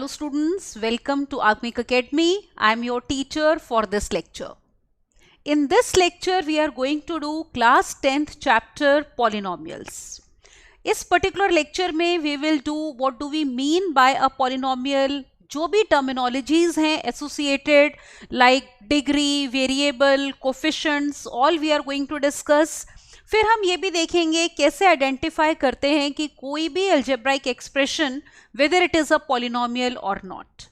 Hello students, welcome to Agmic Academy. I am your teacher for this lecture. In this lecture, we are going to do class 10th chapter polynomials. इस particular lecture में we will do what do we mean by a polynomial, जो भी terminologies हैं associated like degree, variable, coefficients, all we are going to discuss. फिर हम ये भी देखेंगे कैसे आइडेंटिफाई करते हैं कि कोई भी algebraic expression whether it is a polynomial or not.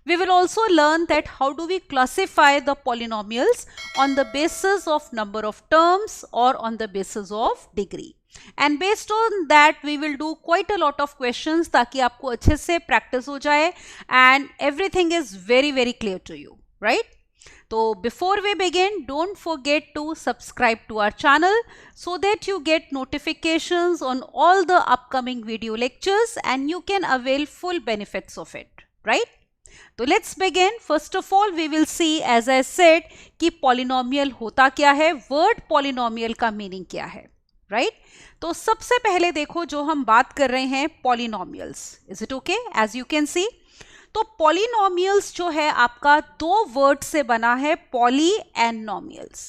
We will also learn that how do we classify the polynomials on the basis of number of terms or on the basis of degree. And based on that we will do quite a lot of questions ताकि आपको अच्छे से practice हो जाए and everything is very clear to you, right? So before we begin, don't forget to subscribe to our channel so that you get notifications on all the upcoming video lectures and you can avail full benefits of it, right? So let's begin. First of all, we will see, as I said, कि polynomial होता क्या है, word polynomial का meaning क्या है, right? तो सबसे पहले देखो जो हम बात कर रहे हैं polynomials. Is it okay? As you can see. तो पॉलिनोमियल्स जो है आपका दो वर्ड से बना है, पॉली एंड नोमियल्स.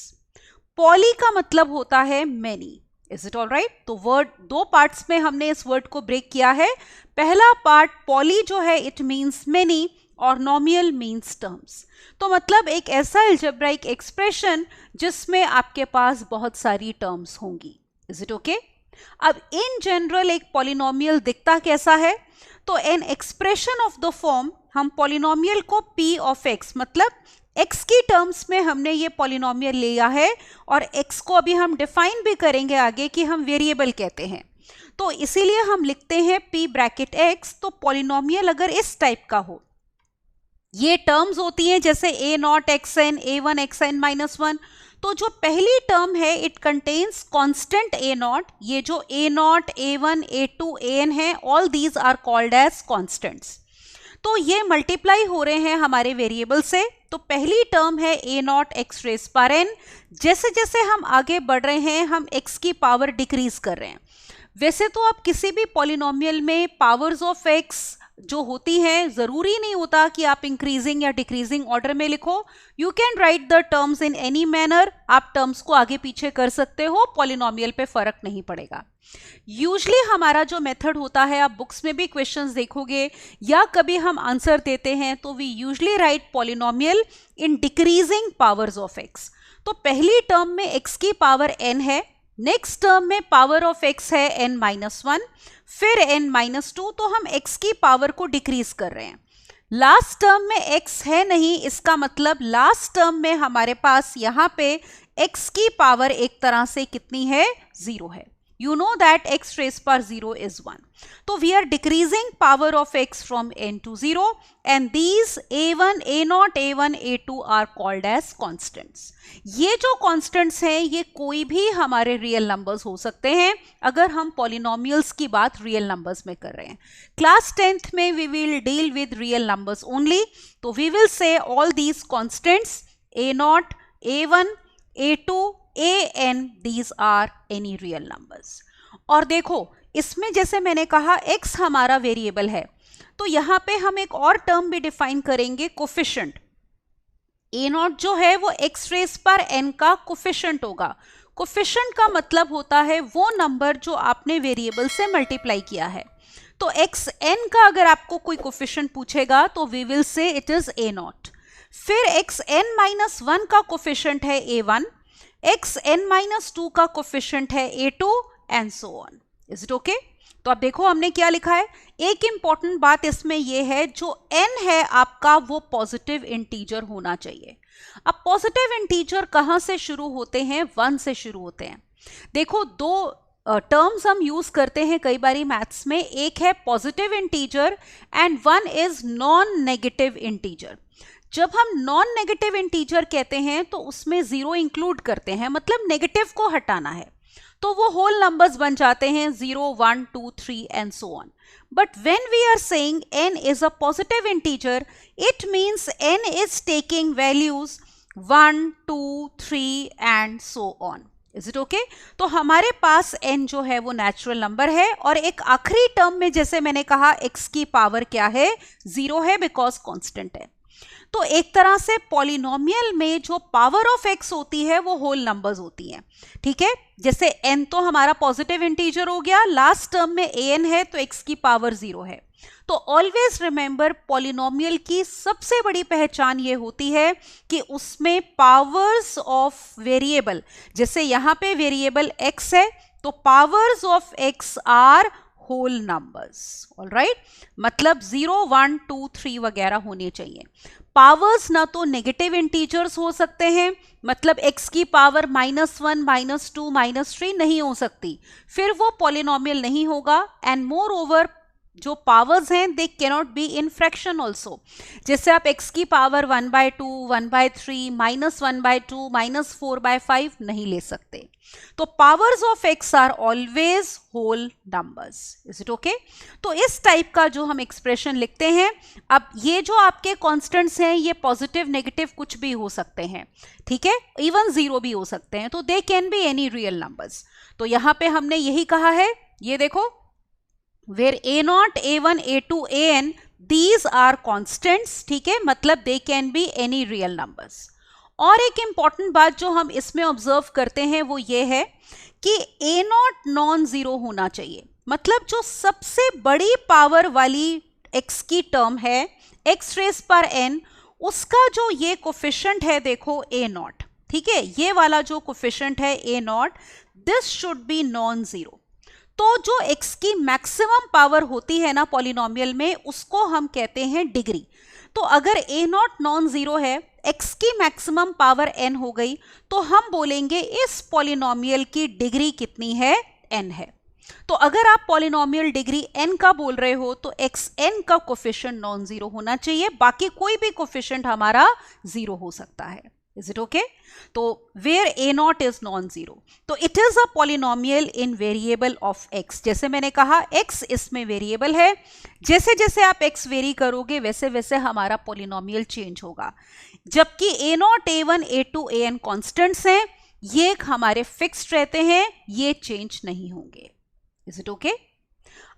पॉली का मतलब होता है many. Is it all right? तो वर्ड दो पार्ट्स में हमने इस वर्ड को ब्रेक किया है. पहला पार्ट पॉली जो है इट मींस मेनी और नोमियल मींस टर्म्स. तो मतलब एक ऐसा अलजेब्राइक एक्सप्रेशन जिसमें आपके पास बहुत सारी टर्म्स होंगी. Is it okay? अब इन जनरल एक पॉलिनोमियल दिखता कैसा है? तो an expression of the form, हम पॉलिनोमियल को p ऑफ x मतलब x की टर्म्स में हमने ये पॉलिनोमियल लिया है और x को अभी हम डिफाइन भी करेंगे आगे कि हम वेरिएबल कहते हैं. तो इसीलिए हम लिखते हैं p ब्रैकेट x. तो पॉलिनोमियल अगर इस टाइप का हो, ये टर्म्स होती हैं जैसे a naught xn, a1 xn minus 1. तो जो पहली टर्म है it contains constant a naught. ये जो a naught, a1, a2, an है, all these are called as constants. तो ये मल्टीप्लाई हो रहे हैं हमारे वेरिएबल से. तो पहली टर्म है a नॉट x रेज पर n. जैसे जैसे हम आगे बढ़ रहे हैं हम x की पावर डिक्रीज कर रहे हैं. वैसे तो आप किसी भी पॉलिनोमियल में पावर्स ऑफ x जो होती है जरूरी नहीं होता कि आप इंक्रीजिंग या डिक्रीजिंग ऑर्डर में लिखो. You can write the terms in any manner. आप टर्म्स को आगे पीछे कर सकते हो, पॉलिनोमियल पे फर्क नहीं पड़ेगा. यूजली हमारा जो मेथड होता है, आप बुक्स में भी क्वेश्चंस देखोगे या कभी हम आंसर देते हैं तो we usually write polynomial in decreasing powers of x. तो पहली टर्म में x की पावर n है, नेक्स्ट टर्म में पावर ऑफ x है n माइनस 1, फिर n माइनस 2. तो हम x की पावर को डिक्रीज कर रहे हैं. लास्ट टर्म में x है नहीं, इसका मतलब लास्ट टर्म में हमारे पास यहाँ पे x की पावर एक तरह से कितनी है? 0 है. You know that x raised per 0 is 1. So we are decreasing power of x from n to 0 and these a1, a0, a1, a2 are called as constants. ये जो constants हैं ये कोई भी हमारे real numbers हो सकते हैं अगर हम polynomials की बात real numbers में कर रहे हैं. Class 10th में we will deal with real numbers only. तो we will say all these constants a0, a1, a2, an, these are any real numbers. और देखो इसमें जैसे मैंने कहा x हमारा वेरिएबल है, तो यहाँ पे हम एक और टर्म भी डिफाइन करेंगे, कोफिशिएंट. a नॉट जो है वो x रेज पर n का कोफिशिएंट होगा. कोफिशिएंट का मतलब होता है वो नंबर जो आपने वेरिएबल से मल्टीप्लाई किया है. तो xn का अगर आपको कोई कोफिशिएंट पूछेगा तो we will say it is a naught. फिर xn माइनस 1 का कोफिशिएंट है a1, xn माइनस 2 का कोफिशिएंट है a2 and so on. Is it okay? तो अब देखो हमने क्या लिखा है. एक इंपॉर्टेंट बात इसमें यह है जो n है आपका वो पॉजिटिव इंटीजर होना चाहिए. अब पॉजिटिव इंटीजर कहां से शुरू होते हैं? 1 से शुरू होते हैं. देखो दो टर्म्स हम यूज करते हैं कई बारी मैथ्स में. एक है positive integer and one is non negative integer. जब हम नॉन नेगेटिव इंटीजर कहते हैं तो उसमें 0 इंक्लूड करते हैं, मतलब नेगेटिव को हटाना है. तो वो होल नंबर्स बन जाते हैं 0, 1, 2, 3 and so on. But when we are saying n is a positive integer, it means n is taking values 1, 2, 3 and so on. Is it okay? तो हमारे पास n जो है वो नेचुरल नंबर है, और एक आखिरी टर्म में जैसे मैंने कहा x की पावर क्या है, 0 है, बिकॉज कांस्टेंट है। तो एक तरह से पॉलिनोमियल में जो पावर ऑफ x होती है वो होल नंबर्स होती हैं, ठीक है? जैसे n तो हमारा पॉजिटिव इंटीजर हो गया, लास्ट टर्म में an है तो x की पावर 0 है। तो ऑलवेज रिमेंबर, पॉलिनोमियल की सबसे बड़ी पहचान ये होती है कि उसमें पावर्स ऑफ वेरिएबल, जैसे यहां पे वेरिएबल x है तो powers of x are whole numbers, alright? मतलब 0, 1, 2, 3 वगैरह होने चाहिए। पावर्स ना तो नेगेटिव इंटीजर्स हो सकते हैं, मतलब x की पावर -1, -2, -3 नहीं हो सकती, फिर वो पॉलिनोमियल नहीं होगा। एंड मोर ओवर, जो पावर्स हैं they cannot be in fraction also. जैसे आप x की पावर 1/2, 1/3, -1/2, -4/5 नहीं ले सकते। तो powers of x are always whole numbers, is it okay? तो इस टाइप का जो हम एक्सप्रेशन लिखते हैं, अब ये जो आपके कॉन्स्टेंट्स हैं ये पॉजिटिव नेगेटिव कुछ भी हो सकते हैं, ठीक है? इवन 0 भी हो सकते हैं, तो they can be any real numbers. तो यहां पे हमने यही कहा है, ये देखो, where a0, a1, a2, an these are constants, ठीक है? मतलब they can be any real numbers। और एक इंपॉर्टेंट बात जो हम इसमें ऑब्जर्व करते हैं वो ये है कि a0 नॉन जीरो होना चाहिए, मतलब जो सबसे बड़ी पावर वाली x की टर्म है x रेस पर n, उसका जो ये कोफिशिएंट है देखो a0, ठीक है? ये वाला जो कोफिशिएंट है a0, this should be non zero. तो जो x की मैक्सिमम पावर होती है ना पॉलिनोमियल में, उसको हम कहते हैं डिग्री। तो अगर a0 नॉन जीरो है, x की मैक्सिमम पावर n हो गई, तो हम बोलेंगे इस पॉलिनोमियल की डिग्री कितनी है, n है। तो अगर आप पॉलिनोमियल डिग्री n का बोल रहे हो तो xn का कोफिशिएंट नॉन जीरो होना चाहिए, बाकी कोई भी कोफिशिएंट हमारा जीरो हो सकता है। Is it okay? तो where a0 is non-zero, तो it is a polynomial in variable of x। जैसे मैंने कहा x इसमें वेरिएबल है, जैसे जैसे आप x वेरी करोगे वैसे वैसे हमारा पॉलिनोमियल चेंज होगा। जबकि a0, a1, a2, an constants हैं, ये हमारे फिक्स्ड रहते हैं, ये चेंज नहीं होंगे। Is it okay?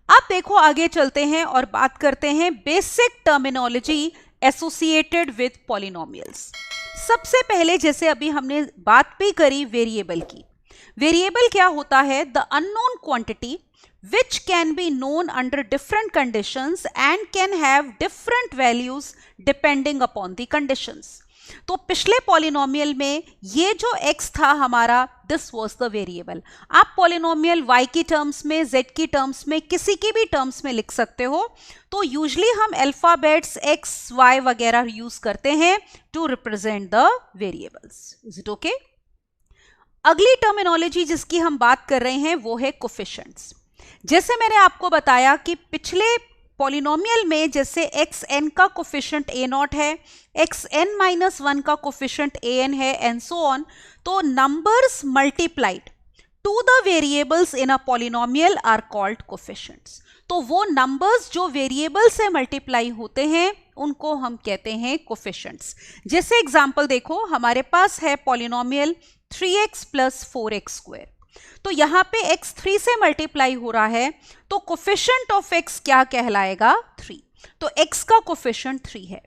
अब देखो आगे चलते हैं और बात करते हैं basic terminology associated with polynomials. सबसे पहले जैसे अभी हमने बात भी करी वेरिएबल की, वेरिएबल क्या होता है? The unknown quantity which can be known under different conditions and can have different values depending upon the conditions। तो पिछले पॉलिनोमियल में ये जो x था हमारा, दिस वाज द वेरिएबल। आप पॉलिनोमियल y की टर्म्स में, z की टर्म्स में, किसी की भी टर्म्स में लिख सकते हो। तो यूजुअली हम अल्फाबेट्स x, y वगैरह यूज करते हैं to represent the variables. Is it okay? अगली टर्मिनोलॉजी जिसकी हम बात कर रहे हैं वो है कोफिशिएंट्स। जैसे मैंने आपको बताया कि पिछले पॉलिनोमियल में जैसे xn का कोफिशिएंट a0 है, xn-1 का कोफिशिएंट an है, एंड सो ऑन। तो numbers multiplied to the variables in a polynomial are called coefficients. तो वो नंबर्स जो वेरिएबल से मल्टीप्लाई होते हैं उनको हम कहते हैं कोफिशिएंट्स। जैसे एग्जांपल देखो, हमारे पास है पॉलिनोमियल 3x + 4x स्क्वायर। तो यहां पे x 3 से मल्टीप्लाई हो रहा है, तो कोफिशिएंट ऑफ x क्या कहलाएगा? 3। तो x का कोफिशिएंट 3 है।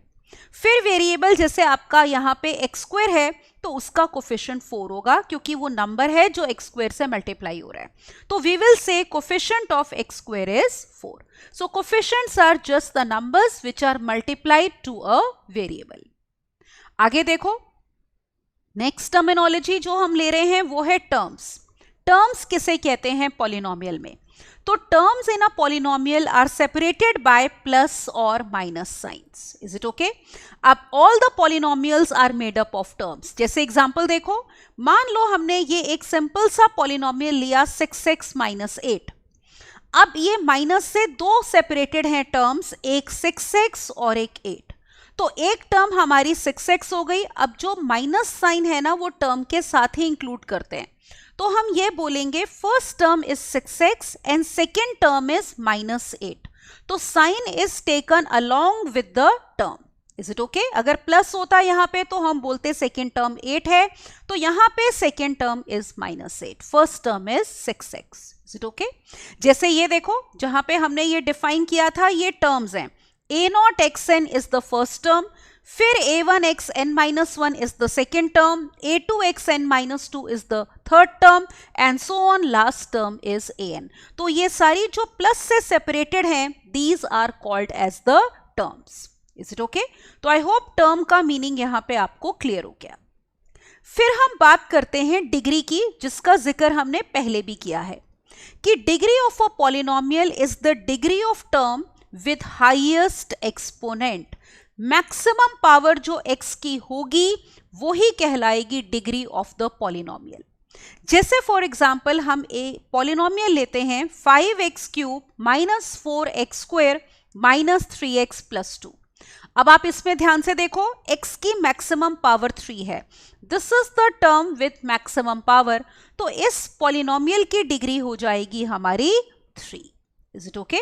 फिर वेरिएबल जैसे आपका यहां पे x स्क्वायर है, तो उसका कोफिशिएंट 4 होगा, क्योंकि वो नंबर है जो x स्क्वायर से मल्टीप्लाई हो रहा है। तो we will say coefficient of x square is 4। So coefficients are just the numbers which are multiplied to a variable. आगे देखो, नेक्स्ट टर्मिनोलॉजी जो हम ले रहे हैं वो है टर्म्स। टर्म्स किसे कहते हैं पॉलिनोमियल में? तो terms in a polynomial are separated by plus और minus signs. Is it okay? अब all the polynomials are made up of terms. जैसे एग्जांपल देखो, मान लो हमने ये एक सिंपल सा पॉलिनोमियल लिया 6x - 8। अब ये माइनस से दो सेपरेटेड हैं टर्म्स, एक 6x और एक 8। तो एक टर्म हमारी 6x हो गई। अब जो माइनस साइन है ना, वो टर्म के साथ ही इंक्लूड करते हैं। तो हम ये बोलेंगे first term is 6x and second term is -8। तो sign is taken along with the term. Is it okay? अगर प्लस होता यहाँ पे तो हम बोलते सेकेंड टर्म 8 है, तो यहाँ पे second term is -8, first term is 6x, is it okay? जैसे ये देखो, जहां पे हमने ये डिफाइन किया था, ये टर्म्स हैं, a0xn is the first term, फिर a1xn-1 is the second term, a2xn-2 is the third term, and so on, last term is an. तो ये सारी जो प्लस से सेपरेटेड हैं, these are called as the terms. Is it okay? तो I hope term का meaning यहाँ पे आपको क्लियर हो गया. फिर हम बात करते हैं डिग्री की, जिसका जिक्र हमने पहले भी किया है, कि degree of a polynomial is the degree of term with highest exponent. Maximum power जो x की होगी वो ही कहलाएगी डिग्री ऑफ द पॉलिनोमियल. जैसे फॉर एग्जांपल हम एक पॉलिनोमियल लेते हैं 5x³ - 4x² - 3x + 2. अब आप इसमें ध्यान से देखो, x की मैक्सिमम पावर 3 है, this is the term with maximum power, तो इस पॉलिनोमियल की डिग्री हो जाएगी हमारी 3. Is it okay?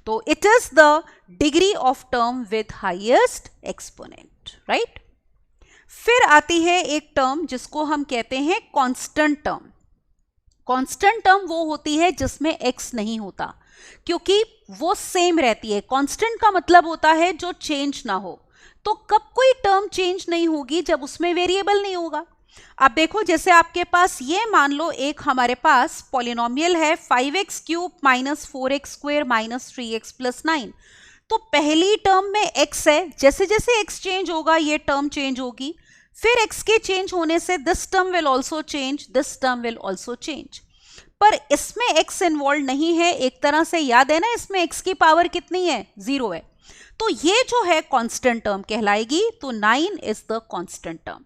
तो it is the degree of term with highest exponent, right? फिर आती है एक टर्म जिसको हम कहते हैं कांस्टेंट टर्म. कांस्टेंट टर्म वो होती है जिसमें x नहीं होता, क्योंकि वो सेम रहती है. कांस्टेंट का मतलब होता है जो चेंज ना हो. तो कब कोई टर्म चेंज नहीं होगी? जब उसमें वेरिएबल नहीं होगा. अब देखो, जैसे आपके पास ये मान लो एक हमारे पास पॉलिनोमियल है 5x³ - 4x² - 3x + 9. तो पहली टर्म में x है, जैसे जैसे x चेंज होगा ये टर्म चेंज होगी, फिर x के चेंज होने से this term will also change, this term will also change. पर इसमें x इन्वॉल्व नहीं है, एक तरह से याद है ना, इसमें x की पावर कितनी है? 0 है. तो ये जो है कांस्टेंट टर्म कहलाएगी. तो 9 इज द कांस्टेंट टर्म.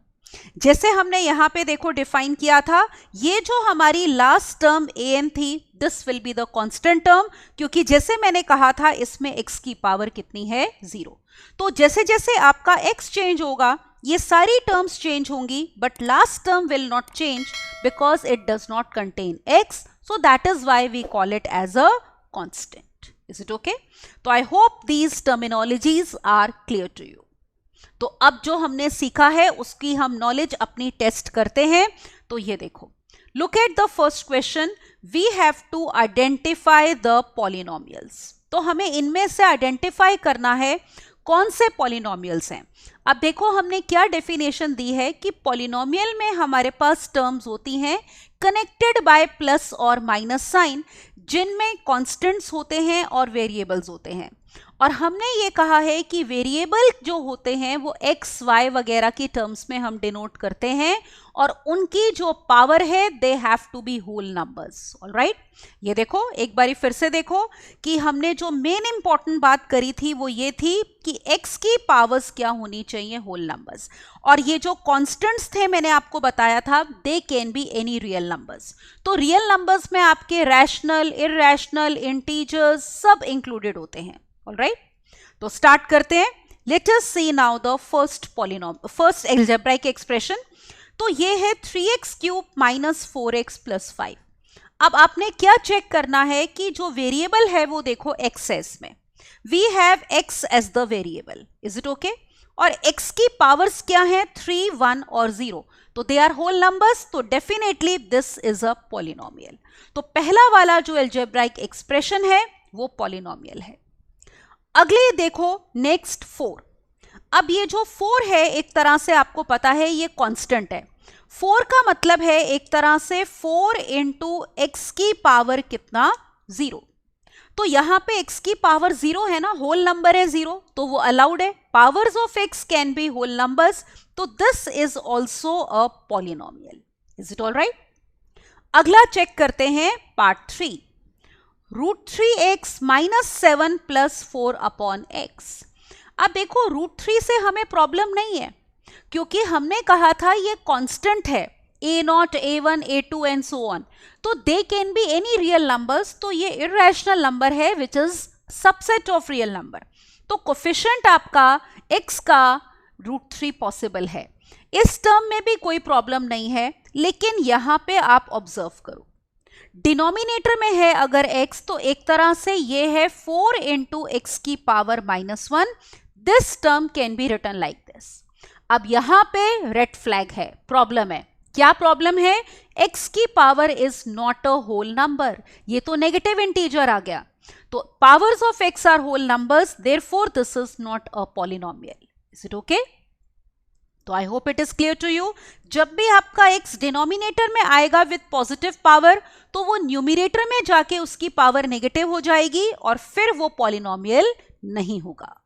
जैसे हमने यहां पे देखो डिफाइन किया था, ये जो हमारी लास्ट टर्म an थी, this will be the constant term, क्योंकि जैसे मैंने कहा था इसमें x की पावर कितनी है? 0. तो जैसे जैसे आपका x चेंज होगा ये सारी टर्म्स चेंज होंगी, but last term will not change because it does not contain x, so that is why we call it as a constant. Is it okay? तो I hope these terminologies are clear to you. तो अब जो हमने सीखा है उसकी हम knowledge अपनी टेस्ट करते हैं. तो ये देखो, look at the first question, we have to identify the polynomials. तो हमें इनमें से आइडेंटिफाई करना है कौन से पॉलिनोमियल्स हैं. अब देखो हमने क्या डेफिनेशन दी है कि पॉलिनोमियल में हमारे पास टर्म्स होती हैं कनेक्टेड बाय प्लस और माइनस साइन, जिनमें कांस्टेंट्स होते हैं और वेरिएबल्स होते हैं. और हमने ये कहा है कि वेरिएबल जो होते हैं वो x, y वगैरह की टर्म्स में हम डिनोट करते हैं, और उनकी जो पावर है they have to be whole numbers. Alright, ये देखो एक बारी फिर से देखो कि हमने जो मेन इंपॉर्टेंट बात करी थी वो ये थी कि x की पावर्स क्या होनी चाहिए? Whole numbers. और ये जो कांस्टेंट्स थे मैंने आपको बताया था, they can be any real numbers. तो रियल नंबर्स में आपके रैशनल, इररैशनल, इंटीजर्स सब इंक्लूडेड होते हैं. ऑलराइट, तो स्टार्ट करते हैं. Let us see now the first algebraic expression. तो ये है 3x³ - 4x + 5. अब आपने क्या चेक करना है कि जो वेरिएबल है वो देखो x है, इसमें we have x as the variable. Is it okay? और x की पावर्स क्या है? 3, 1 और 0. तो दे आर होल नंबर्स, तो definitely this is a polynomial. तो पहला वाला जो एल्जेब्राइक एक्सप्रेशन है वो पॉलिनोमियल है. अगले देखो नेक्स्ट 4. अब ये जो 4 है एक तरह से आपको पता है ये कांस्टेंट है. 4 का मतलब है एक तरह से 4 इंटू एक्स की पावर कितना? 0. तो यहां पे x की पावर 0 है ना, होल नंबर है 0, तो वो अलाउड है. Powers of x can be whole numbers, तो this is also a polynomial. Is it all right? अगला चेक करते हैं पार्ट 3. √3x - 7 + 4/x. अब देखो √3 से हमें प्रॉब्लम नहीं है, क्योंकि हमने कहा था ये कांस्टेंट है, a0, a1, a2 and so on. तो they can be any real numbers. तो ये इररेशनल नंबर है which is subset of real number. तो कोफिशिएंट आपका x का √3 पॉसिबल है. इस टर्म में भी कोई प्रॉब्लम नहीं है, लेकिन यहां पे आप ऑब्जर्व करो, डिनोमिनेटर में है अगर x, तो एक तरह से ये है 4 इंटू एक्स की power -1. This term can be written like this. अब यहां पे रेड फ्लैग है, प्रॉब्लम है। क्या प्रॉब्लम है? x की power is not a whole number, ये तो नेगेटिव इंटीजर आ गया। तो powers of x are whole numbers, therefore this is not a polynomial. Is it okay? तो I hope it is clear to you. जब भी आपका x डिनोमिनेटर में आएगा विथ पॉजिटिव पावर, तो वो न्यूमिनेटर में जाके उसकी पावर नेगेटिव हो जाएगी और फिर वो पॉलिनोमियल नहीं होगा।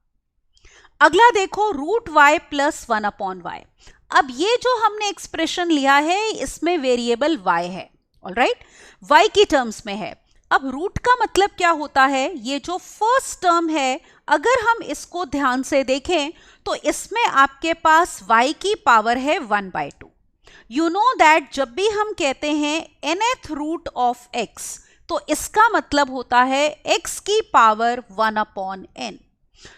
अगला देखो, root y plus 1 upon y। अब ये जो हमने एक्सप्रेशन लिया है इसमें वेरिएबल y है, ऑलराइट, y की टर्म्स में है। अब रूट का मतलब क्या होता है? ये जो फर्स्ट टर्म है, अगर हम इसको ध्यान से देखें तो इसमें आपके पास y की पावर है 1/2। यू नो दैट जब भी हम कहते हैं nth रूट ऑफ x, तो इसका मतलब होता है x की पावर 1 अपॉन n।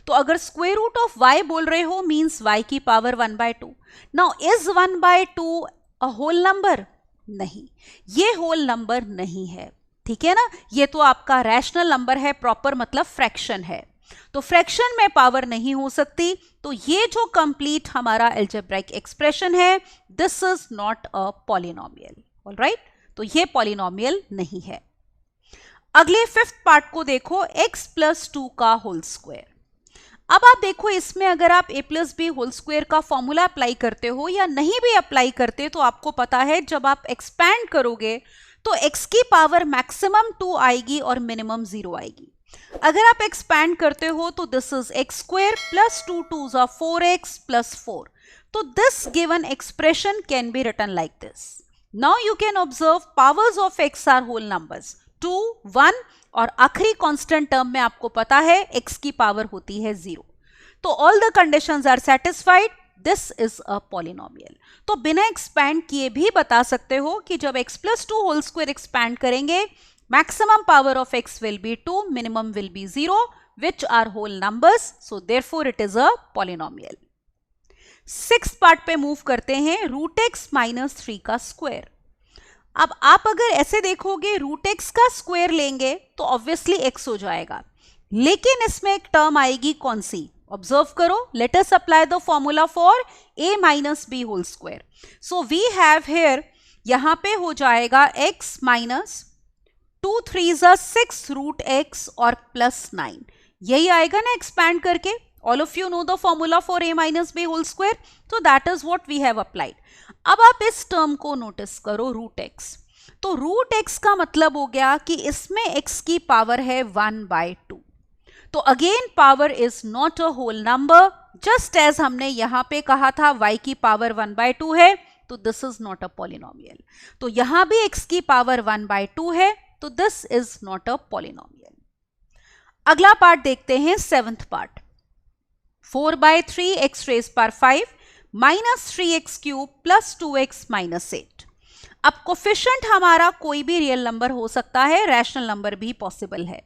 तो अगर स्क्वायर रूट ऑफ y बोल रहे हो मींस y की power 1/2। Now is 1/2 a whole number? नहीं, ये होल नंबर नहीं है, ठीक है ना। ये तो आपका रैशनल नंबर है, प्रॉपर मतलब फ्रैक्शन है। तो फ्रैक्शन में पावर नहीं हो सकती, तो ये जो कंप्लीट हमारा अलजेब्राइक एक्सप्रेशन है, this is not a polynomial, alright. तो ये पॉलिनोमियल नहीं है। अगले फिफ्थ पार्ट को देखो, x प्लस 2 का होल स्क्वायर। अब आप देखो, इसमें अगर आप a plus B whole square का फॉर्मूला अप्लाई करते हो या नहीं भी अप्लाई करते, तो आपको पता है जब आप एक्सपैंड करोगे तो x की पावर मैक्सिमम 2 आएगी और मिनिमम 0 आएगी। अगर आप एक्सपैंड करते हो तो this is x square plus 2 2s are 4x plus 4। तो this given expression can be written like this. Now you can observe powers of x are whole numbers 2, 1 और आखिरी कांस्टेंट टर्म में आपको पता है x की पावर होती है 0। तो all the conditions are satisfied, this is a polynomial. तो बिना एक्सपैंड किए भी बता सकते हो कि जब x plus 2 whole square expand करेंगे, maximum power of x will be 2, minimum will be 0, which are whole numbers, so therefore it is a polynomial। Sixth part पे मूव करते हैं, रूट एक्स माइनस 3 का स्क्वायर। अब आप अगर ऐसे देखोगे, रूट एक्स का स्क्वायर लेंगे तो ऑब्वियसली एक्स हो जाएगा, लेकिन इसमें एक टर्म आएगी, कौन सी? ऑब्जर्व करो, let us apply the formula for a minus b whole square. So we have here, यहां पे हो जाएगा x minus 2 3s are 6 root x और प्लस 9, यही आएगा ना एक्सपैंड करके। All of you know the formula for a minus b whole square, तो that is what we have applied. अब आप इस टर्म को नोटिस करो, रूट x। तो रूट x का मतलब हो गया कि इसमें x की पावर है 1/2। तो again power is not a whole number, just as हमने यहां पे कहा था y की पावर 1/2 है, तो this is not a polynomial. तो यहां भी x की पावर 1/2 है, तो this is not a polynomial. अगला पार्ट देखते हैं, seventh part, 4/3 x raise power 5 minus 3x cube plus 2x minus 8। अब कोफिशिएंट हमारा कोई भी रियल नंबर हो सकता है, रैशनल नंबर भी पॉसिबल है।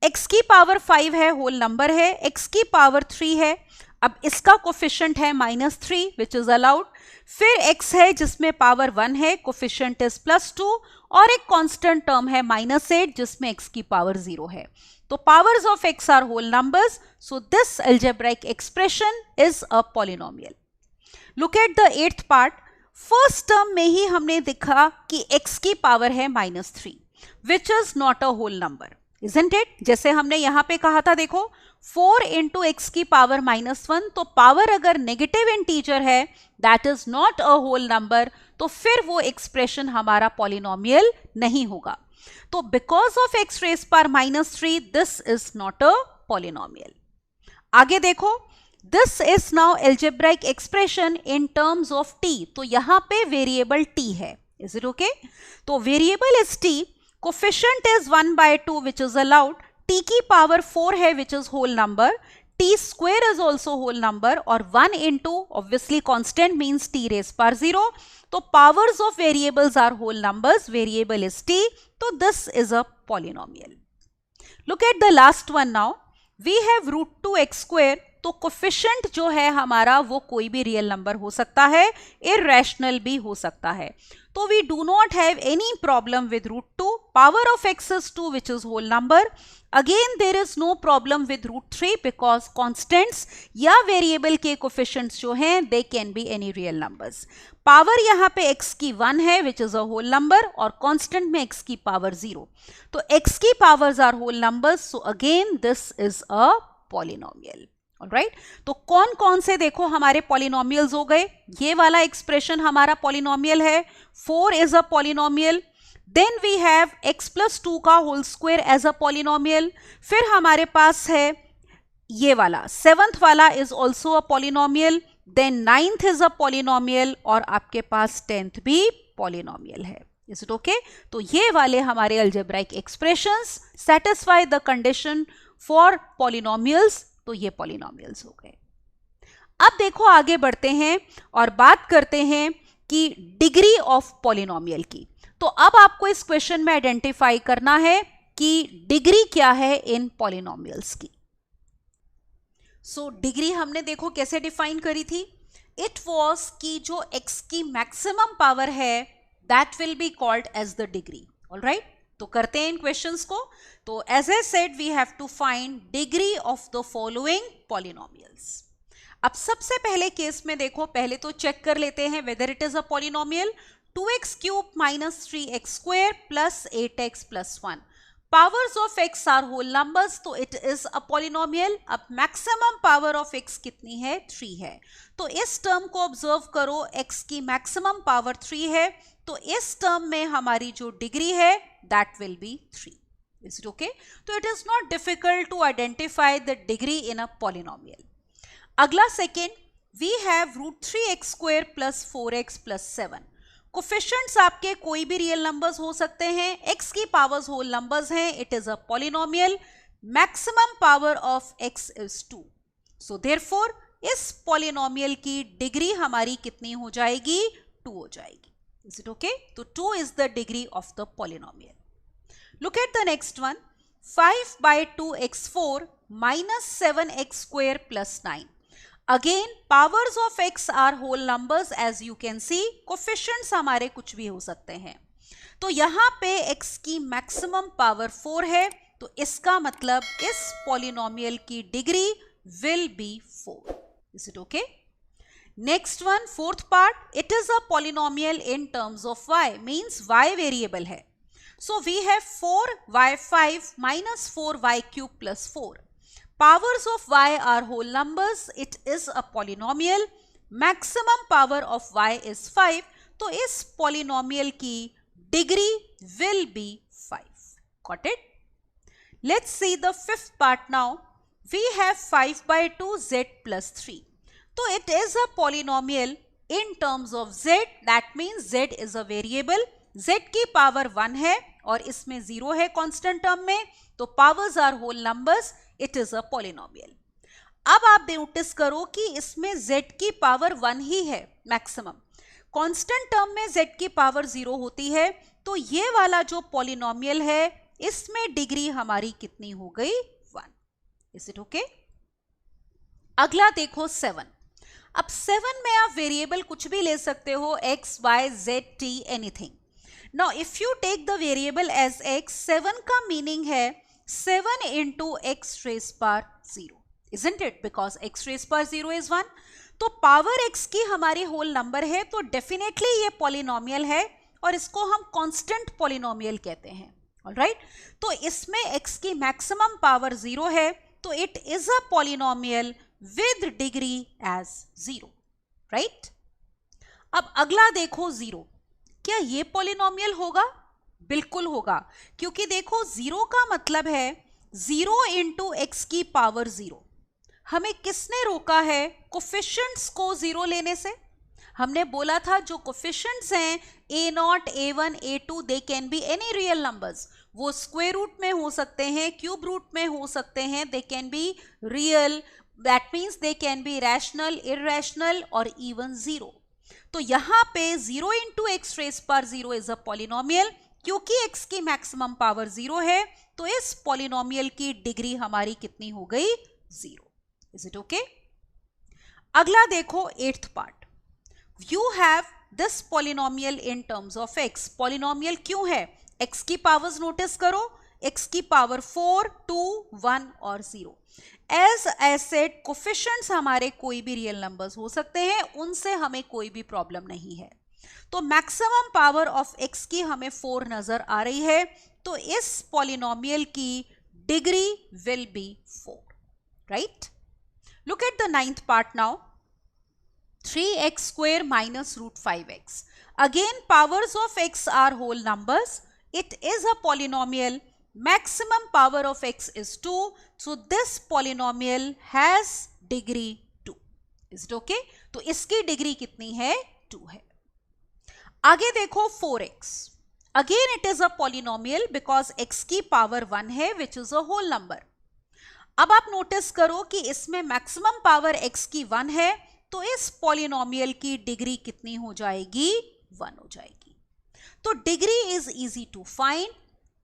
x की पावर 5 है, होल नंबर है, x की पावर 3 है, अब इसका कोफिशिएंट है -3 विच इज अलाउड। फिर x है जिसमें पावर 1 है, कोफिशिएंट इज +2 और एक कांस्टेंट टर्म है -8 जिसमें x की पावर 0 है। तो powers of x are whole numbers, so this algebraic expression is a polynomial. Look at the 8th part. First term में ही हमने देखा कि x की पावर है -3 which is not a whole number, isn't it? जैसे हमने यहां पे कहा था, देखो 4 इंटू एक्स की पावर -1, तो पावर अगर नेगेटिव इंटीजर है, that is not a whole number, तो फिर वो एक्सप्रेशन हमारा पॉलिनोमियल नहीं होगा। तो because of x raise power -3, this is not a polynomial. आगे देखो, this is now algebraic expression in terms of t। तो यहां पे वेरिएबल t है, इज इट ओके? तो variable is t, coefficient is 1/2 which is allowed, t की power 4 है which is whole number, t square is also whole number और 1 into obviously constant means t raise power 0। तो powers of variables are whole numbers, variable is t, तो this is a polynomial. Look at the last one now, we have √2x square, तो coefficient जो है हमारा वो कोई भी real number हो सकता है, इररेशनल भी हो सकता है. तो we do not have any problem with root 2. Power of x is 2, which is whole number. Again, there is no problem with root 3 because constants या variable के coefficients जो हैं they can be any real numbers. Power यहाँ पे x की 1 है which is a whole number और constant में x की power 0. तो x की powers are whole numbers, so again this is a polynomial. Right तो कौन कौन से देखो हमारे पॉलिनोमियल्स हो गए. ये वाला एक्सप्रेशन हमारा पॉलिनोमियल है, 4 is a polynomial. Then we have x plus 2 का whole square as a polynomial. फिर हमारे पास है ये वाला 7th वाला is also a polynomial. Then 9th is a polynomial और आपके पास 10th भी पॉलिनोमियल है. Is it okay? तो ये वाले हमारे algebraic expressions satisfy the condition for polynomials. तो ये पॉलिनोमियल्स हो गए. अब देखो आगे बढ़ते हैं और बात करते हैं कि डिग्री ऑफ पॉलिनोमियल की. तो अब आपको इस क्वेश्चन में आइडेंटिफाई करना है कि डिग्री क्या है इन पॉलिनोमियल्स की. सो डिग्री हमने देखो कैसे डिफाइन करी थी. इट वाज कि जो x की मैक्सिमम पावर है that will be called as the degree. Alright, तो करते हैं इन क्वेश्चंस को. तो as I said we have to find degree of the following polynomials. अब सबसे पहले केस में देखो, पहले तो चेक कर लेते हैं whether it is a polynomial. 2x cube minus 3x square plus 8x plus 1. Powers of x are whole numbers, so it is a polynomial. अब मैक्सिमम पावर ऑफ x कितनी है? 3 है. तो इस टर्म को ऑब्जर्व करो, x की maximum power 3 है, तो इस टर्म में हमारी जो डिग्री है that will be 3. Is it okay? तो it is not difficult to identify the degree in a polynomial. अगला second, we have root 3x square plus 4x plus 7. Coefficients आपके कोई भी रियल नंबर्स हो सकते हैं, x की पावर्स होल नंबर्स हैं, it is a polynomial. Maximum power of x is 2. So therefore इस पॉलिनोमियल की डिग्री हमारी कितनी हो जाएगी? 2 हो जाएगी. Is it okay? So 2 is the degree of the polynomial. Look at the next one. 5 by 2x4 minus 7x square plus 9. Again, powers of x are whole numbers as you can see. Coefficients हमारे कुछ भी हो सकते हैं. तो यहाँ पे x की maximum power 4 है, तो इसका मतलब इस polynomial की degree will be 4. Is it okay? Next one, fourth part, it is a polynomial in terms of y, means y variable है. So we have 4y5 minus 4y cube plus 4. Powers of y are whole numbers, it is a polynomial. Maximum power of y is 5, तो इस polynomial की degree will be 5. Got it? Let's see the fifth part now. We have 5 by 2 z plus 3. तो it is a polynomial in terms of z, that means z is a variable. z की power 1 है और इसमें 0 है constant term में, तो powers are whole numbers, it is a polynomial. अब आप नोटिस करो कि इसमें z की पावर 1 ही है मैक्सिमम, कांस्टेंट टर्म में z की पावर 0 होती है, तो ये वाला जो पॉलिनोमियल है इसमें डिग्री हमारी कितनी हो गई? 1. Is it okay? अगला देखो 7. अब 7 में आप वेरिएबल कुछ भी ले सकते हो, x, y, z, t, anything. Now if you take the variable as x, 7 का मीनिंग है 7 into x raised power 0, isn't it? Because x raised power 0 is 1. तो पावर x की हमारी होल नंबर है, तो डेफिनेटली ये पॉलिनोमियल है और इसको हम कांस्टेंट पॉलिनोमियल कहते हैं. ऑलराइट, तो इसमें x की मैक्सिमम पावर 0 है, तो it is a polynomial with degree as 0. right? अब अगला देखो 0. क्या ये पॉलिनोमियल होगा? बिल्कुल होगा, क्योंकि देखो 0 का मतलब है 0 into x की पावर 0. हमें किसने रोका है कोफिशिएंट्स को 0 लेने से? हमने बोला था जो कोफिशिएंट्स हैं a0, a1, a2 they can be any real numbers. वो स्क्वायर रूट में हो सकते हैं, क्यूब रूट में हो सकते हैं, दे can be real. That means they can be rational, irrational और even 0. तो यहाँ पे 0 into x raised power 0 is a polynomial. क्योंकि x की मैक्सिमम पावर 0 है, तो इस पॉलिनोमियल की डिग्री हमारी कितनी हो गई? 0. Is it okay? अगला देखो 8th part. You have this polynomial in terms of x. Polynomial क्यों है? x की पावर्स नोटिस करो, x की पावर 4, 2, 1 और 0. एज आई सेड, कोफिशिएंट्स हमारे कोई भी रियल नंबर्स हो सकते हैं, उनसे हमें कोई भी प्रॉब्लम नहीं है. तो मैक्सिमम पावर ऑफ x की हमें 4 नजर आ रही है, तो इस पॉलिनोमियल की degree will B 4, right? Look at the 9th part now. 3x square minus root 5x. Again, powers of x are whole numbers. It is a polynomial. Maximum power of x is 2. So, this polynomial has degree 2. Is it okay? तो इसकी degree कितनी है? 2 है. आगे देखो 4x. Again, it is a polynomial because x की power 1 है, which is a whole number. अब आप नोटिस करो कि इसमें मैक्सिमम पावर x की 1 है, तो इस पॉलिनोमियल की डिग्री कितनी हो जाएगी? 1 हो जाएगी. तो degree is easy to find.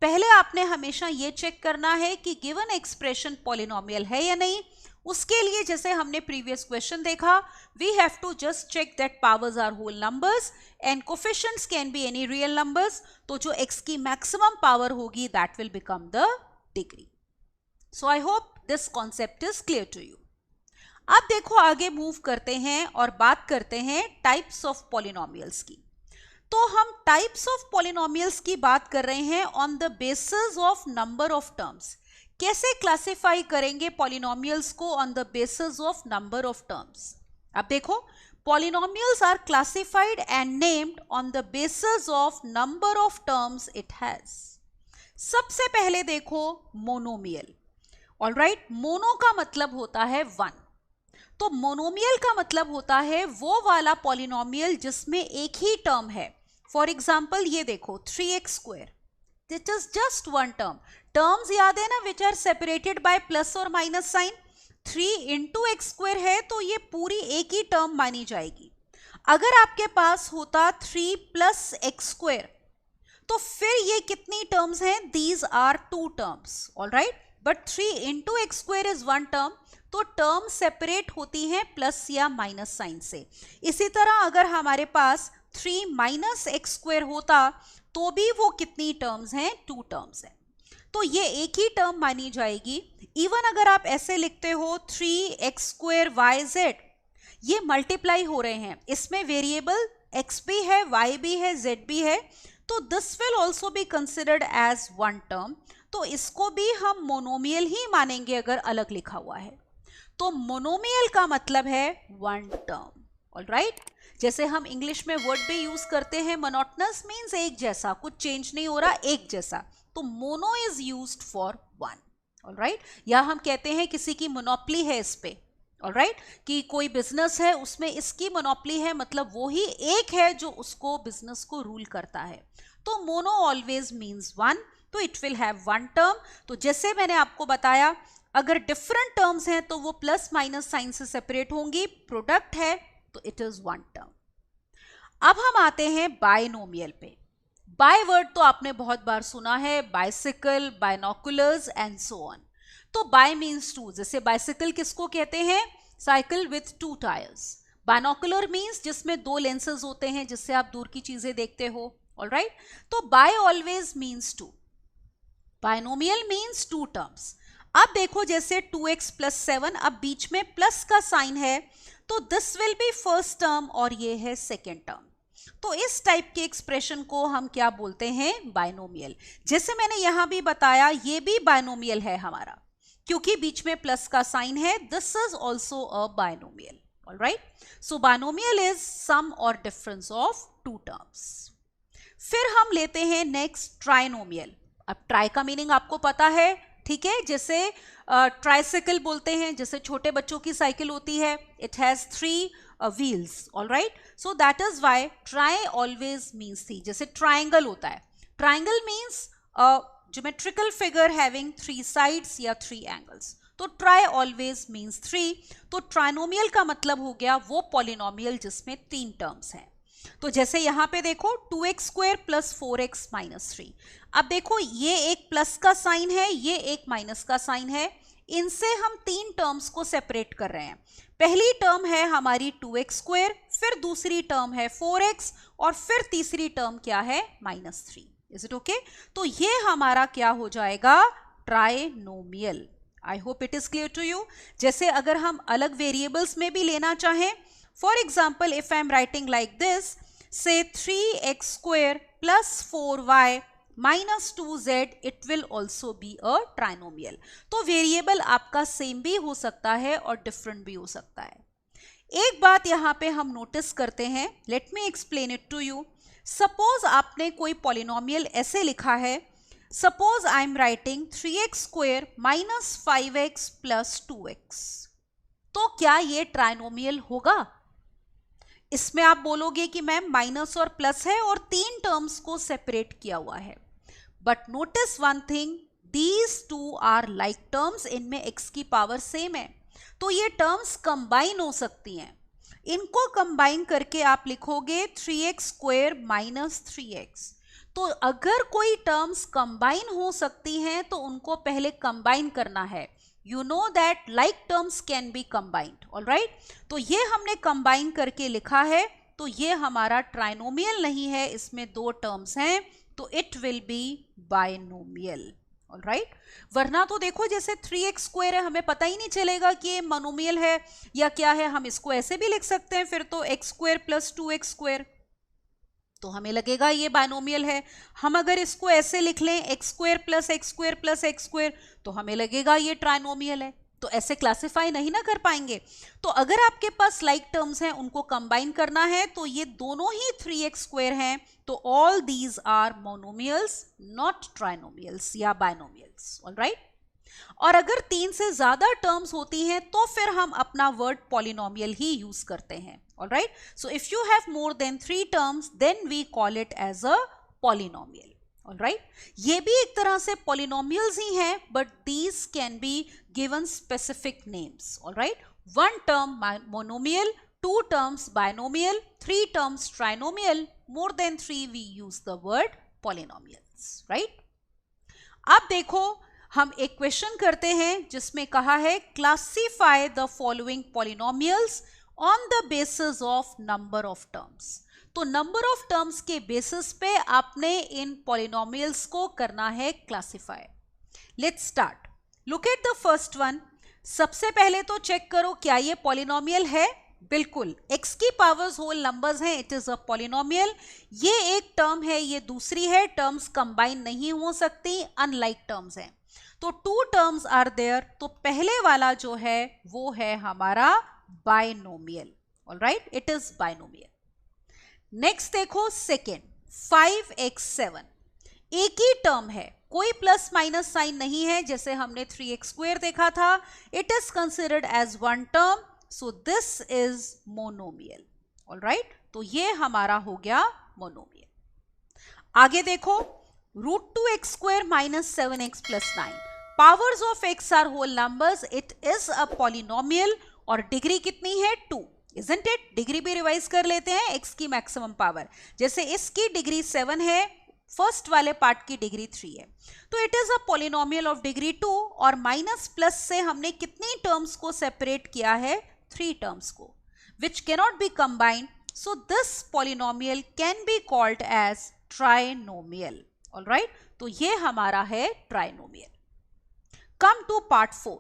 पहले आपने हमेशा ये चेक करना है कि गिवन एक्सप्रेशन पॉलिनोमियल है या नहीं. उसके लिए जैसे हमने प्रीवियस क्वेश्चन देखा, we have to just check that powers are whole numbers and coefficients can be any real numbers. तो जो x की मैक्सिमम पावर होगी that will become the degree. So I hope this concept is clear to you. अब देखो आगे move करते हैं और बात करते हैं टाइप्स ऑफ पॉलिनोमियल्स की. तो हम टाइप्स ऑफ पॉलिनोमियल्स की बात कर रहे हैं on the basis of number of terms. कैसे क्लासिफाई करेंगे पॉलिनोमियल्स को? On the basis of number of terms. अब देखो, polynomials are classified and named on the basis of number of terms it has. सबसे पहले देखो मोनोमियल. ऑलराइट, मोनो का मतलब होता है 1. तो मोनोमियल का मतलब होता है वो वाला पॉलिनोमियल जिसमें एक ही टर्म है. फॉर एग्जाम्पल ये देखो 3x square, that is just one term. Terms याद है ना, which are separated by plus और minus sign. 3 into x square है तो ये पूरी एक ही टर्म मानी जाएगी. अगर आपके पास होता 3 प्लस एक्स स्क्वायर, तो फिर ये कितनी टर्म्स हैं? These are 2 terms. Alright, but 3 into x square is one term, तो टर्म सेपरेट होती हैं प्लस या माइनस साइन से. इसी तरह अगर हमारे पास 3 माइनस एक्स स्क्वायर होता तो भी वो कितनी टर्म्स हैं? 2 टर्म्स हैं. तो ये एक ही टर्म मानी जाएगी. इवन अगर आप ऐसे लिखते हो 3x स्क्वायर वाई जेड, ये मल्टीप्लाई हो रहे हैं, इसमें वेरिएबल x भी है, y भी है, z भी है, तो this will also be considered as one term. तो इसको भी हम मोनोमियल ही मानेंगे अगर अलग लिखा हुआ है. तो मोनोमियल का मतलब है वन टर्म. ऑलराइट, जैसे हम इंग्लिश में वर्ड भी यूज करते हैं, मोनोटोनस मींस एक जैसा, कुछ चेंज नहीं हो रहा, एक जैसा. तो mono is used for one. Alright, या हम कहते हैं किसी की मोनोपोली है इस पे. ऑलराइट, कि कोई बिजनेस है उसमें इसकी मोनोपोली है, मतलब वो ही एक है जो उसको बिजनेस को रूल करता है. तो मोनो ऑलवेज मीन्स वन, तो it will have one term. तो जैसे मैंने आपको बताया, अगर डिफरेंट टर्म्स हैं तो वो प्लस माइनस साइन से सेपरेट होंगी. प्रोडक्ट है तो इट इज वन टर्म. अब हम आते हैं बायनोमियल पे. बाय वर्ड तो आपने बहुत बार सुना है, bicycle, binoculars and so on. तो बाय मीन्स 2. जैसे बाइसिकल किसको कहते हैं? Cycle with 2 tyres. Binocular means जिसमें 2 लेंसेज होते हैं जिससे आप दूर की चीजें देखते हो. ऑलराइट, तो bi always means 2. Binomial means 2 terms. अब देखो जैसे 2x प्लस 7, अब बीच में प्लस का साइन है, तो this will B first term और ये है सेकेंड टर्म. तो इस टाइप के एक्सप्रेशन को हम क्या बोलते हैं? बायनोमियल. जैसे मैंने यहां भी बताया, ये भी बायनोमियल है हमारा, क्योंकि बीच में प्लस का साइन है. This is also a binomial. Alright, so binomial is sum और डिफरेंस ऑफ 2 टर्म्स. फिर हम लेते हैं नेक्स्ट ट्राइनोमियल. अब ट्राई का मीनिंग आपको पता है, ठीक है? जैसे ट्राइसाइकिल बोलते हैं, जैसे छोटे बच्चों की साइकिल होती है, it has 3 wheels. Alright, so that is why try always means 3. जैसे ट्राइंगल होता है, triangle means geometrical figure having 3 sides या 3 एंगल्स. तो ट्राई ऑलवेज मीन्स 3. तो ट्राइनोमियल का मतलब हो गया वो पॉलिनोमियल जिसमें 3 टर्म्स हैं. तो जैसे यहां पे देखो 2x square plus 4x minus 3. अब देखो ये एक प्लस का साइन है, ये एक माइनस का साइन है. इनसे हम तीन टर्म्स को सेपरेट कर रहे हैं। पहली टर्म है हमारी 2x², फिर दूसरी टर्म है 4x और फिर तीसरी टर्म क्या है -3। Is it okay? तो ये हमारा क्या हो जाएगा, trinomial. I hope it is clear to you. जैसे अगर हम अलग वेरिएबल्स में भी लेना चाहें, for example if I am writing like this, say 3x² plus 4y minus 2z, it will also be a trinomial। तो वेरिएबल आपका सेम भी हो सकता है और डिफरेंट भी हो सकता है। एक बात यहाँ पे हम नोटिस करते हैं, let me explain it to you. Suppose आपने कोई पॉलिनोमियल ऐसे लिखा है, suppose I am writing 3x² minus 5x plus 2x, तो क्या ये ट्राइनोमियल होगा? इसमें आप बोलोगे कि मैम माइनस और प्लस है और तीन टर्म्स को सेपरेट किया हुआ है, but notice one thing, these two are like terms, इनमें x की पावर सेम है, तो ये टर्म्स कंबाइन हो सकती हैं। इनको कंबाइन करके आप लिखोगे 3x² minus 3x। तो अगर कोई टर्म्स कंबाइन हो सकती हैं तो उनको पहले कंबाइन करना है। You know that like terms can be combined, all right? तो ये हमने कंबाइन करके लिखा है, तो ये हमारा ट्राइनोमियल नहीं है, इसमें दो टर्म्स हैं, तो it will B binomial, all right? वरना तो देखो जैसे 3x² है, हमें पता ही नहीं चलेगा कि ये मोनोमियल है या क्या है। हम इसको ऐसे भी लिख सकते हैं फिर तो x² plus 2x², तो हमें लगेगा ये बाइनोमियल है। हम अगर इसको ऐसे लिख लें x² plus x² plus x², तो हमें लगेगा ये ट्राइनोमियल है। तो ऐसे क्लासिफाई नहीं ना कर पाएंगे। तो अगर आपके पास लाइक टर्म्स हैं, उनको कंबाइन करना है, तो ये दोनों ही 3x² हैं, तो all these are monomials, not trinomials या बाइनोमियल्स, ऑलराइट। और अगर तीन से ज्यादा टर्म्स होती हैं तो फिर हम अपना वर्ड पॉलिनोमियल ही यूज करते हैं, alright. So if you have more than 3 terms, then we call it as a polynomial, alright. ये भी एक तरह से पॉलिनोमियल्स ही हैं, but these can be given specific names, alright. 1 term monomial, 2 terms binomial, 3 terms trinomial, more than 3 we use the word polynomials, right. अब देखो हम एक क्वेश्चन करते हैं जिसमें कहा है classify the following polynomials on the basis of number of terms. तो नंबर ऑफ टर्म्स के बेसिस पे आपने इन पॉलिनोमियल्स को करना है classify. Let's start. Look at the first one. सबसे पहले तो चेक करो क्या ये पॉलिनोमियल है। बिल्कुल, x की पावर्स होल नंबर्स हैं, इट इज अ पॉलिनोमियल। ये एक टर्म है, ये दूसरी है, टर्म्स कंबाइन नहीं हो सकती, अनलाइक टर्म्स हैं। तो 2 टर्म्स आर देयर, तो पहले वाला जो है वो है हमारा binomial, alright, it is binomial. Next देखो सेकेंड, 5x7 एक ही टर्म है, कोई प्लस माइनस साइन नहीं है, जैसे हमने 3x² देखा था। It is considered as 1 term, so this is monomial, alright. तो ये हमारा हो गया मोनोमियल। आगे देखो, √2x² minus 7x plus 9, powers of x are whole numbers, it is a polynomial और डिग्री कितनी है 2, इजंट इट। डिग्री भी रिवाइज कर लेते हैं, x की मैक्सिमम पावर, जैसे इसकी डिग्री 7 है, फर्स्ट वाले पार्ट की डिग्री 3 है, तो it is a polynomial of degree 2। और माइनस प्लस से हमने कितनी टर्म्स को सेपरेट किया है, 3 टर्म्स को, which cannot be combined, so this polynomial can be called as trinomial, alright. तो ये हमारा है ट्राइनोमियल। Come two part 4।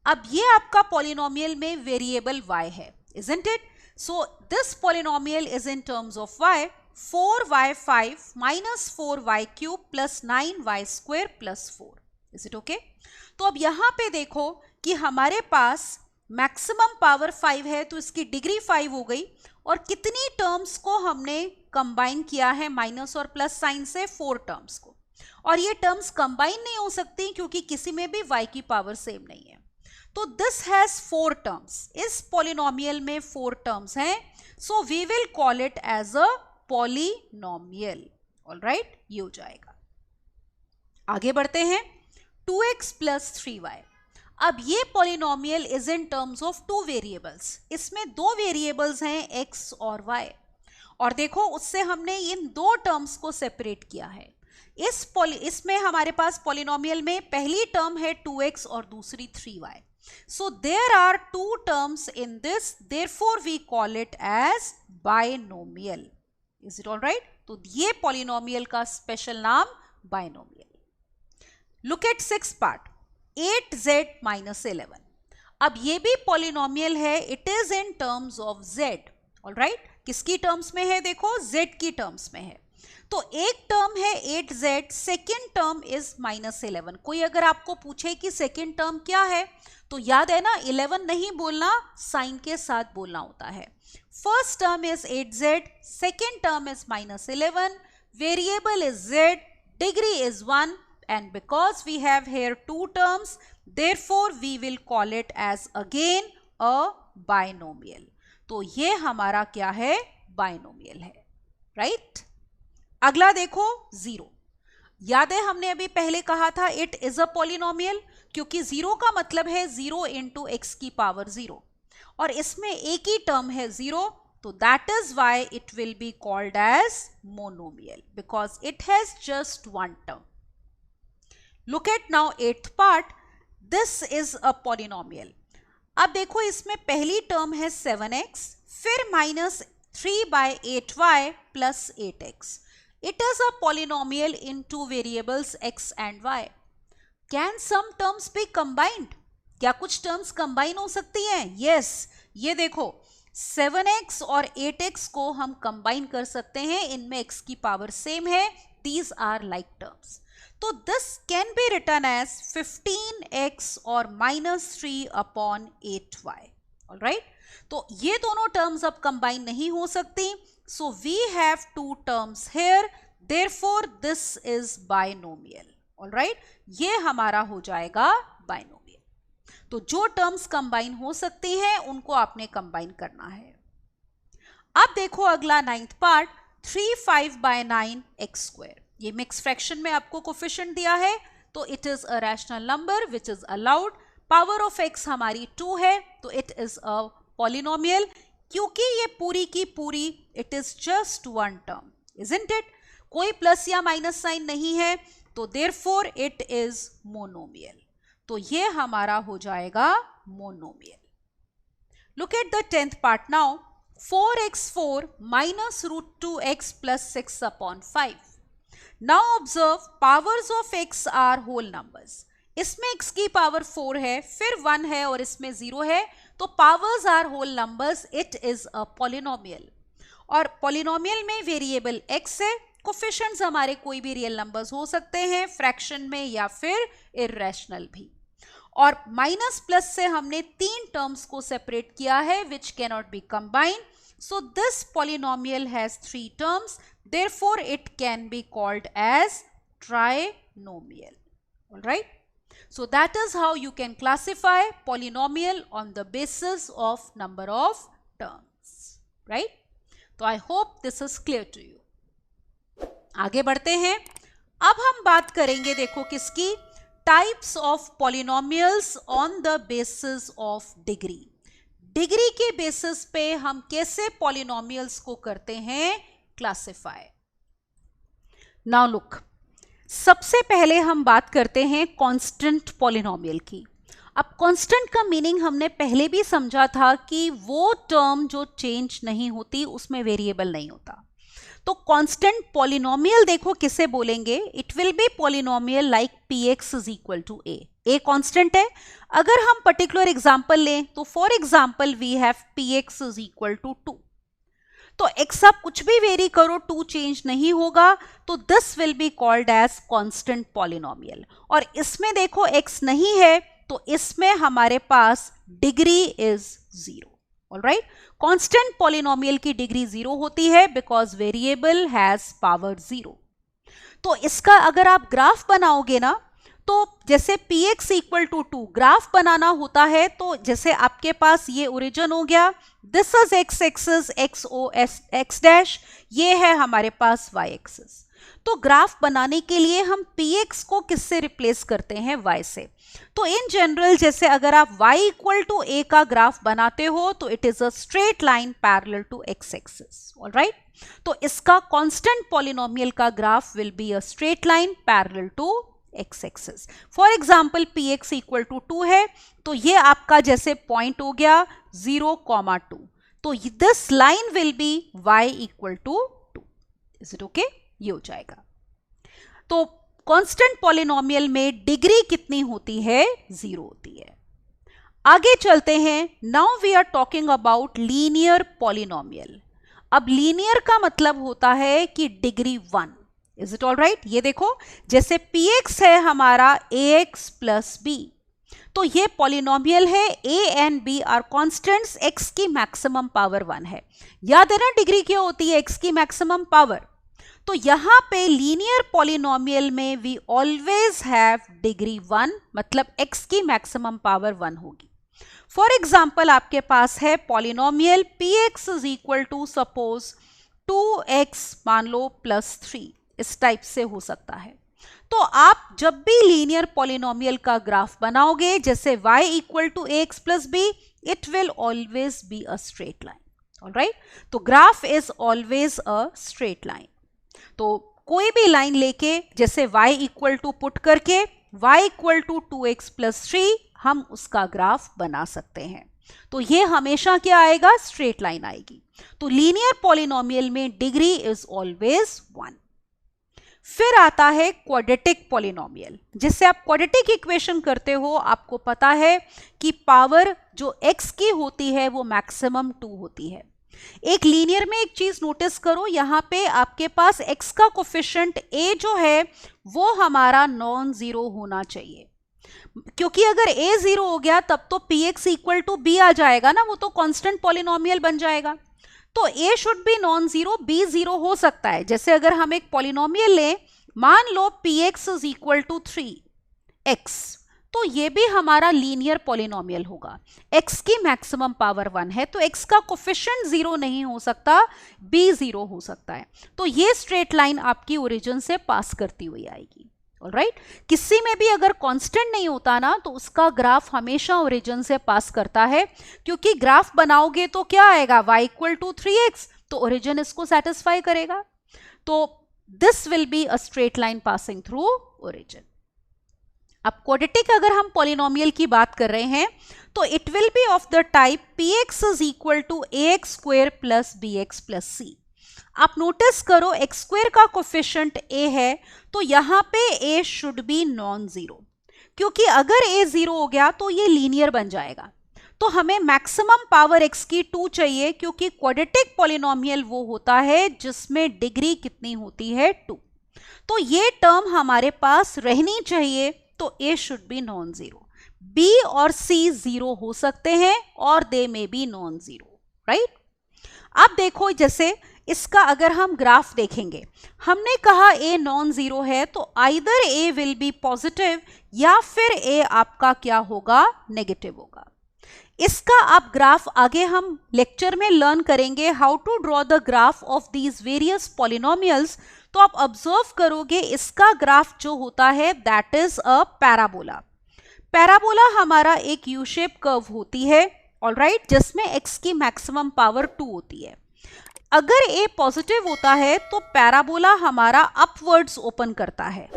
अब ये आपका पॉलिनोमियल में वेरिएबल y है, isn't it? So this polynomial is in terms of y, 4y5 minus 4y cube plus 9y square plus 4. Is it okay? तो अब यहाँ पे देखो कि हमारे पास मैक्सिमम पावर 5 है, तो इसकी डिग्री 5 हो गई, और कितनी टर्म्स को हमने कंबाइन किया है माइनस और प्लस साइन से, 4 टर्म्स को। और ये टर्म्स कंबाइन नहीं हो सकती क्योंकि किसी में भी y की पावर सेम नहीं है। तो दिस हैज 4 टर्म्स, इस पॉलिनोमियल में 4 टर्म्स हैं, so we will call it as a polynomial, alright. ये हो जाएगा। आगे बढ़ते हैं, 2x plus 3y। अब ये polynomial is in terms of 2 variables, इसमें 2 वेरिएबल्स हैं x और y, और देखो उससे हमने इन 2 टर्म्स को सेपरेट किया है। इसमें हमारे पास पॉलिनोमियल में पहली टर्म है 2x और दूसरी 3y. So there are two terms in this, therefore we call it as binomial. Is it all right? तो ये पॉलिनोमियल का स्पेशल नाम binomial. Look at sixth part, 8z minus 11. अब ये भी पॉलिनोमियल है, it is in terms of z. All right? किसकी terms में है? देखो z की टर्म्स में है. तो एक टर्म है 8z, सेकेंड टर्म इज -11. कोई अगर आपको पूछे कि सेकेंड टर्म क्या है, तो याद है ना 11 नहीं बोलना, साइन के साथ बोलना होता है. First term is 8z, second term is -11, variable is z, degree is 1, and because we have here two terms, therefore we will call it as again a binomial. तो ये हमारा क्या है? बाइनोमियल है. राइट? अगला देखो 0. याद है हमने अभी पहले कहा था इट इज अ पॉलिनोमियल, क्योंकि 0 का मतलब है 0 इंटू एक्स की पावर 0, और इसमें एक ही टर्म है 0, तो that is why it will be called as monomial, because it has just one term. Look at now 8th part. This is a polynomial. अब देखो इसमें पहली टर्म है 7x, फिर -3 by 8y plus 8x. It is a polynomial in two variables x and y. Can some terms be combined? क्या कुछ terms combine हो सकती हैं? Yes. ये देखो 7x और 8x को हम कंबाइन कर सकते हैं, इनमें x की पावर सेम है. These are like terms. तो this can be written as 15x और -3 upon 8y. All right? तो ये दोनों टर्म्स अब कंबाइन नहीं हो सकती. So we have two terms here. Therefore this is binomial. All right? ये हमारा हो जाएगा binomial. तो जो टर्म्स कंबाइन हो सकती हैं उनको आपने कंबाइन करना है. अब देखो अगला 9th part, 3 5 by 9 x square. ये मिक्स फ्रैक्शन में आपको कोफिशिएंट दिया है, तो it is a rational number which is allowed. Power of x हमारी 2 है, तो इट इज अ पॉलिनोमियल. क्योंकि ये पूरी की पूरी it is just one term, isn't it? कोई प्लस या माइनस साइन नहीं है, तो देयरफॉर इट इज मोनोमियल. तो ये हमारा हो जाएगा monomial. Look at the 10th part now. 4x4 minus √2x plus 6 upon 5. Now observe powers of x are whole numbers. इसमें x की पावर 4 है, फिर 1 है और इसमें 0 है, तो powers are whole numbers. It is a polynomial. और polynomial में वेरिएबल x है, कोफिशिएंट्स हमारे कोई भी रियल नंबर्स हो सकते हैं, फ्रैक्शन में या फिर इर्रेशनल भी. और माइनस प्लस से हमने 3 टर्म्स को सेपरेट किया है विच cannot be combined. So this polynomial has 3 terms, therefore it can be called as trinomial. All right? So that is how you can classify polynomial on the basis of number of terms. Right? So I hope this is clear to you. आगे बढ़ते हैं. अब हम बात करेंगे देखो किसकी? Types of polynomials on the basis of degree. Degree के बेसिस पे हम कैसे पॉलिनोमियल्स को करते हैं क्लासिफाई. नाउ लुक, सबसे पहले हम बात करते हैं कांस्टेंट पॉलिनोमियल की. अब कांस्टेंट का मीनिंग हमने पहले भी समझा था कि वो टर्म जो चेंज नहीं होती, उसमें वेरिएबल नहीं होता. तो कांस्टेंट पॉलिनोमियल देखो किसे बोलेंगे? It will be polynomial like px is equal to a. a constant है. अगर हम पर्टिकुलर एग्जांपल लें तो for example we have px is equal to 2. तो x आप कुछ भी वेरी करो, 2 चेंज नहीं होगा, तो this will be called as constant polynomial. और इसमें देखो x नहीं है, तो इसमें हमारे पास degree is 0. Alright? Constant polynomial की डिग्री 0 होती है बिकॉज वेरिएबल हैज पावर 0. तो इसका अगर आप ग्राफ बनाओगे ना, तो जैसे px इक्वल टू 2 ग्राफ बनाना होता है तो जैसे आपके पास ये ओरिजिन हो गया, this is x axis x dash, ये है हमारे पास y एक्सिस। तो ग्राफ बनाने के लिए हम px को किससे रिप्लेस करते हैं? y से। तो इन जनरल जैसे अगर आप y इक्वल टू a का ग्राफ बनाते हो तो it is a straight line parallel to x axis, alright. तो इसका कांस्टेंट पॉलिनोमियल का graph will be a straight line parallel to x axis. For example px equal to 2 है तो ये आपका जैसे पॉइंट हो गया 0,2, तो this line will be y equal to 2। Is it okay? ये हो जाएगा। तो कांस्टेंट पॉलिनोमियल में डिग्री कितनी होती है? 0 होती है। आगे चलते हैं। Now we are talking about linear polynomial. अब लीनियर का मतलब होता है कि degree 1। Is it all right? ये देखो जैसे px है हमारा ax प्लस b, तो ये पॉलिनोमियल है, a and b are constants, x की मैक्सिमम पावर 1 है। याद है ना डिग्री क्या होती है? x की मैक्सिमम पावर। तो यहां पे लीनियर पॉलिनोमियल में वी ऑलवेज हैव डिग्री 1, मतलब x की मैक्सिमम पावर 1 होगी। फॉर एग्जाम्पल आपके पास है polynomial px is equal to suppose 2x मान लो प्लस 3, इस टाइप से हो सकता है। तो आप जब भी लीनियर पॉलिनोमियल का ग्राफ बनाओगे जैसे y equal to ax plus b, it will always be a straight line, alright. तो graph is always a straight line. तो कोई भी लाइन लेके जैसे y इक्वल टू पुट करके y equal to 2x plus 3 हम उसका ग्राफ बना सकते हैं। तो ये हमेशा क्या आएगा? स्ट्रेट लाइन आएगी। तो लीनियर पॉलिनोमियल में डिग्री इज ऑलवेज 1। फिर आता है क्वाड्रेटिक पॉलिनोमियल। जिससे आप क्वाड्रेटिक इक्वेशन करते हो आपको पता है कि पावर जो x की होती है वो मैक्सिमम 2 होती है। एक लीनियर में एक चीज नोटिस करो, यहां पे आपके पास x का कोफिशिएंट a जो है वो हमारा नॉन जीरो होना चाहिए, क्योंकि अगर a 0 हो गया तब तो px इक्वल टू b आ जाएगा ना, वो तो कांस्टेंट पॉलिनोमियल बन जाएगा। तो a should be non zero, b 0 हो सकता है। जैसे अगर हम एक पॉलिनोमियल लें, मान लो px is equal to 3x, तो ये भी हमारा लीनियर पॉलिनोमियल होगा। x की मैक्सिमम पावर 1 है तो x का कोफिशिएंट 0 नहीं हो सकता, b 0 हो सकता है। तो ये स्ट्रेट लाइन आपकी ओरिजिन से पास करती हुई आएगी, ऑलराइट। किसी में भी अगर कांस्टेंट नहीं होता ना तो उसका ग्राफ हमेशा ओरिजिन से पास करता है, क्योंकि ग्राफ बनाओगे तो क्या आएगा? y इक्वल टू 3x, तो ओरिजिन इसको सेटिस्फाई करेगा। तो this will be a straight line passing through origin. अब क्वाड्रेटिक अगर हम पॉलिनोमियल की बात कर रहे हैं तो it will be of the type px is equal to ax square plus bx plus c। आप नोटिस करो x स्क्वायर का कोफिशिएंट a है तो यहां पे a should be non zero, क्योंकि अगर a 0 हो गया तो ये लीनियर बन जाएगा। तो हमें मैक्सिमम पावर x की 2 चाहिए, क्योंकि क्वाड्रेटिक पॉलिनोमियल वो होता है जिसमें डिग्री कितनी होती है? 2। तो ये टर्म हमारे पास रहनी चाहिए, तो a should be non zero. b और c 0 हो सकते हैं और दे में बी नॉन जीरो, राइट। अब देखो जैसे इसका अगर हम ग्राफ देखेंगे, हमने कहा a नॉन जीरो है तो either a will be positive या फिर a आपका क्या होगा? नेगेटिव होगा। इसका आप ग्राफ आगे हम लेक्चर में लर्न करेंगे how to draw the graph of these various polynomials. तो आप ऑब्जर्व करोगे इसका ग्राफ जो होता है that is a parabola. Parabola हमारा एक यू शेप कर्व होती है, ऑलराइट, जिसमें x की मैक्सिमम पावर 2 होती है। अगर a पॉजिटिव होता है तो पैराबोला हमारा अपवर्ड्स ओपन करता है,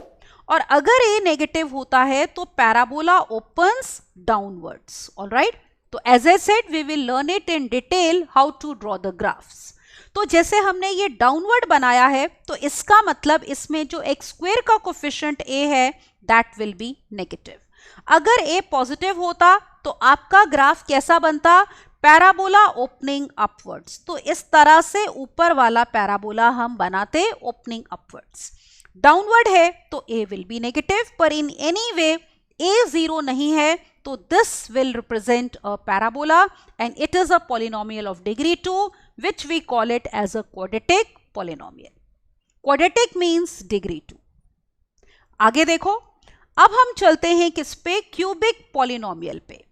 और अगर a नेगेटिव होता है तो पैराबोला ओपन्स डाउनवर्ड्स, ऑलराइट। तो as I said we will learn it in detail how to draw the graphs. तो जैसे हमने ये डाउनवर्ड बनाया है तो इसका मतलब इसमें जो x स्क्वायर का कोफिशिएंट a है दैट विल बी नेगेटिव। अगर a पॉजिटिव होता तो आपका ग्राफ कैसा बनता? Parabola opening upwards. तो इस तरह से ऊपर वाला पैराबोला हम बनाते ओपनिंग अपवर्ड्स। डाउनवर्ड है तो a विल बी नेगेटिव, पर इन एनी वे a 0 नहीं है तो this will represent a parabola and it is a polynomial of degree 2 which we call it as a quadratic polynomial. Quadratic means degree 2. आगे देखो, अब हम चलते हैं किस पे, क्यूबिक पॉलिनोमियल पे।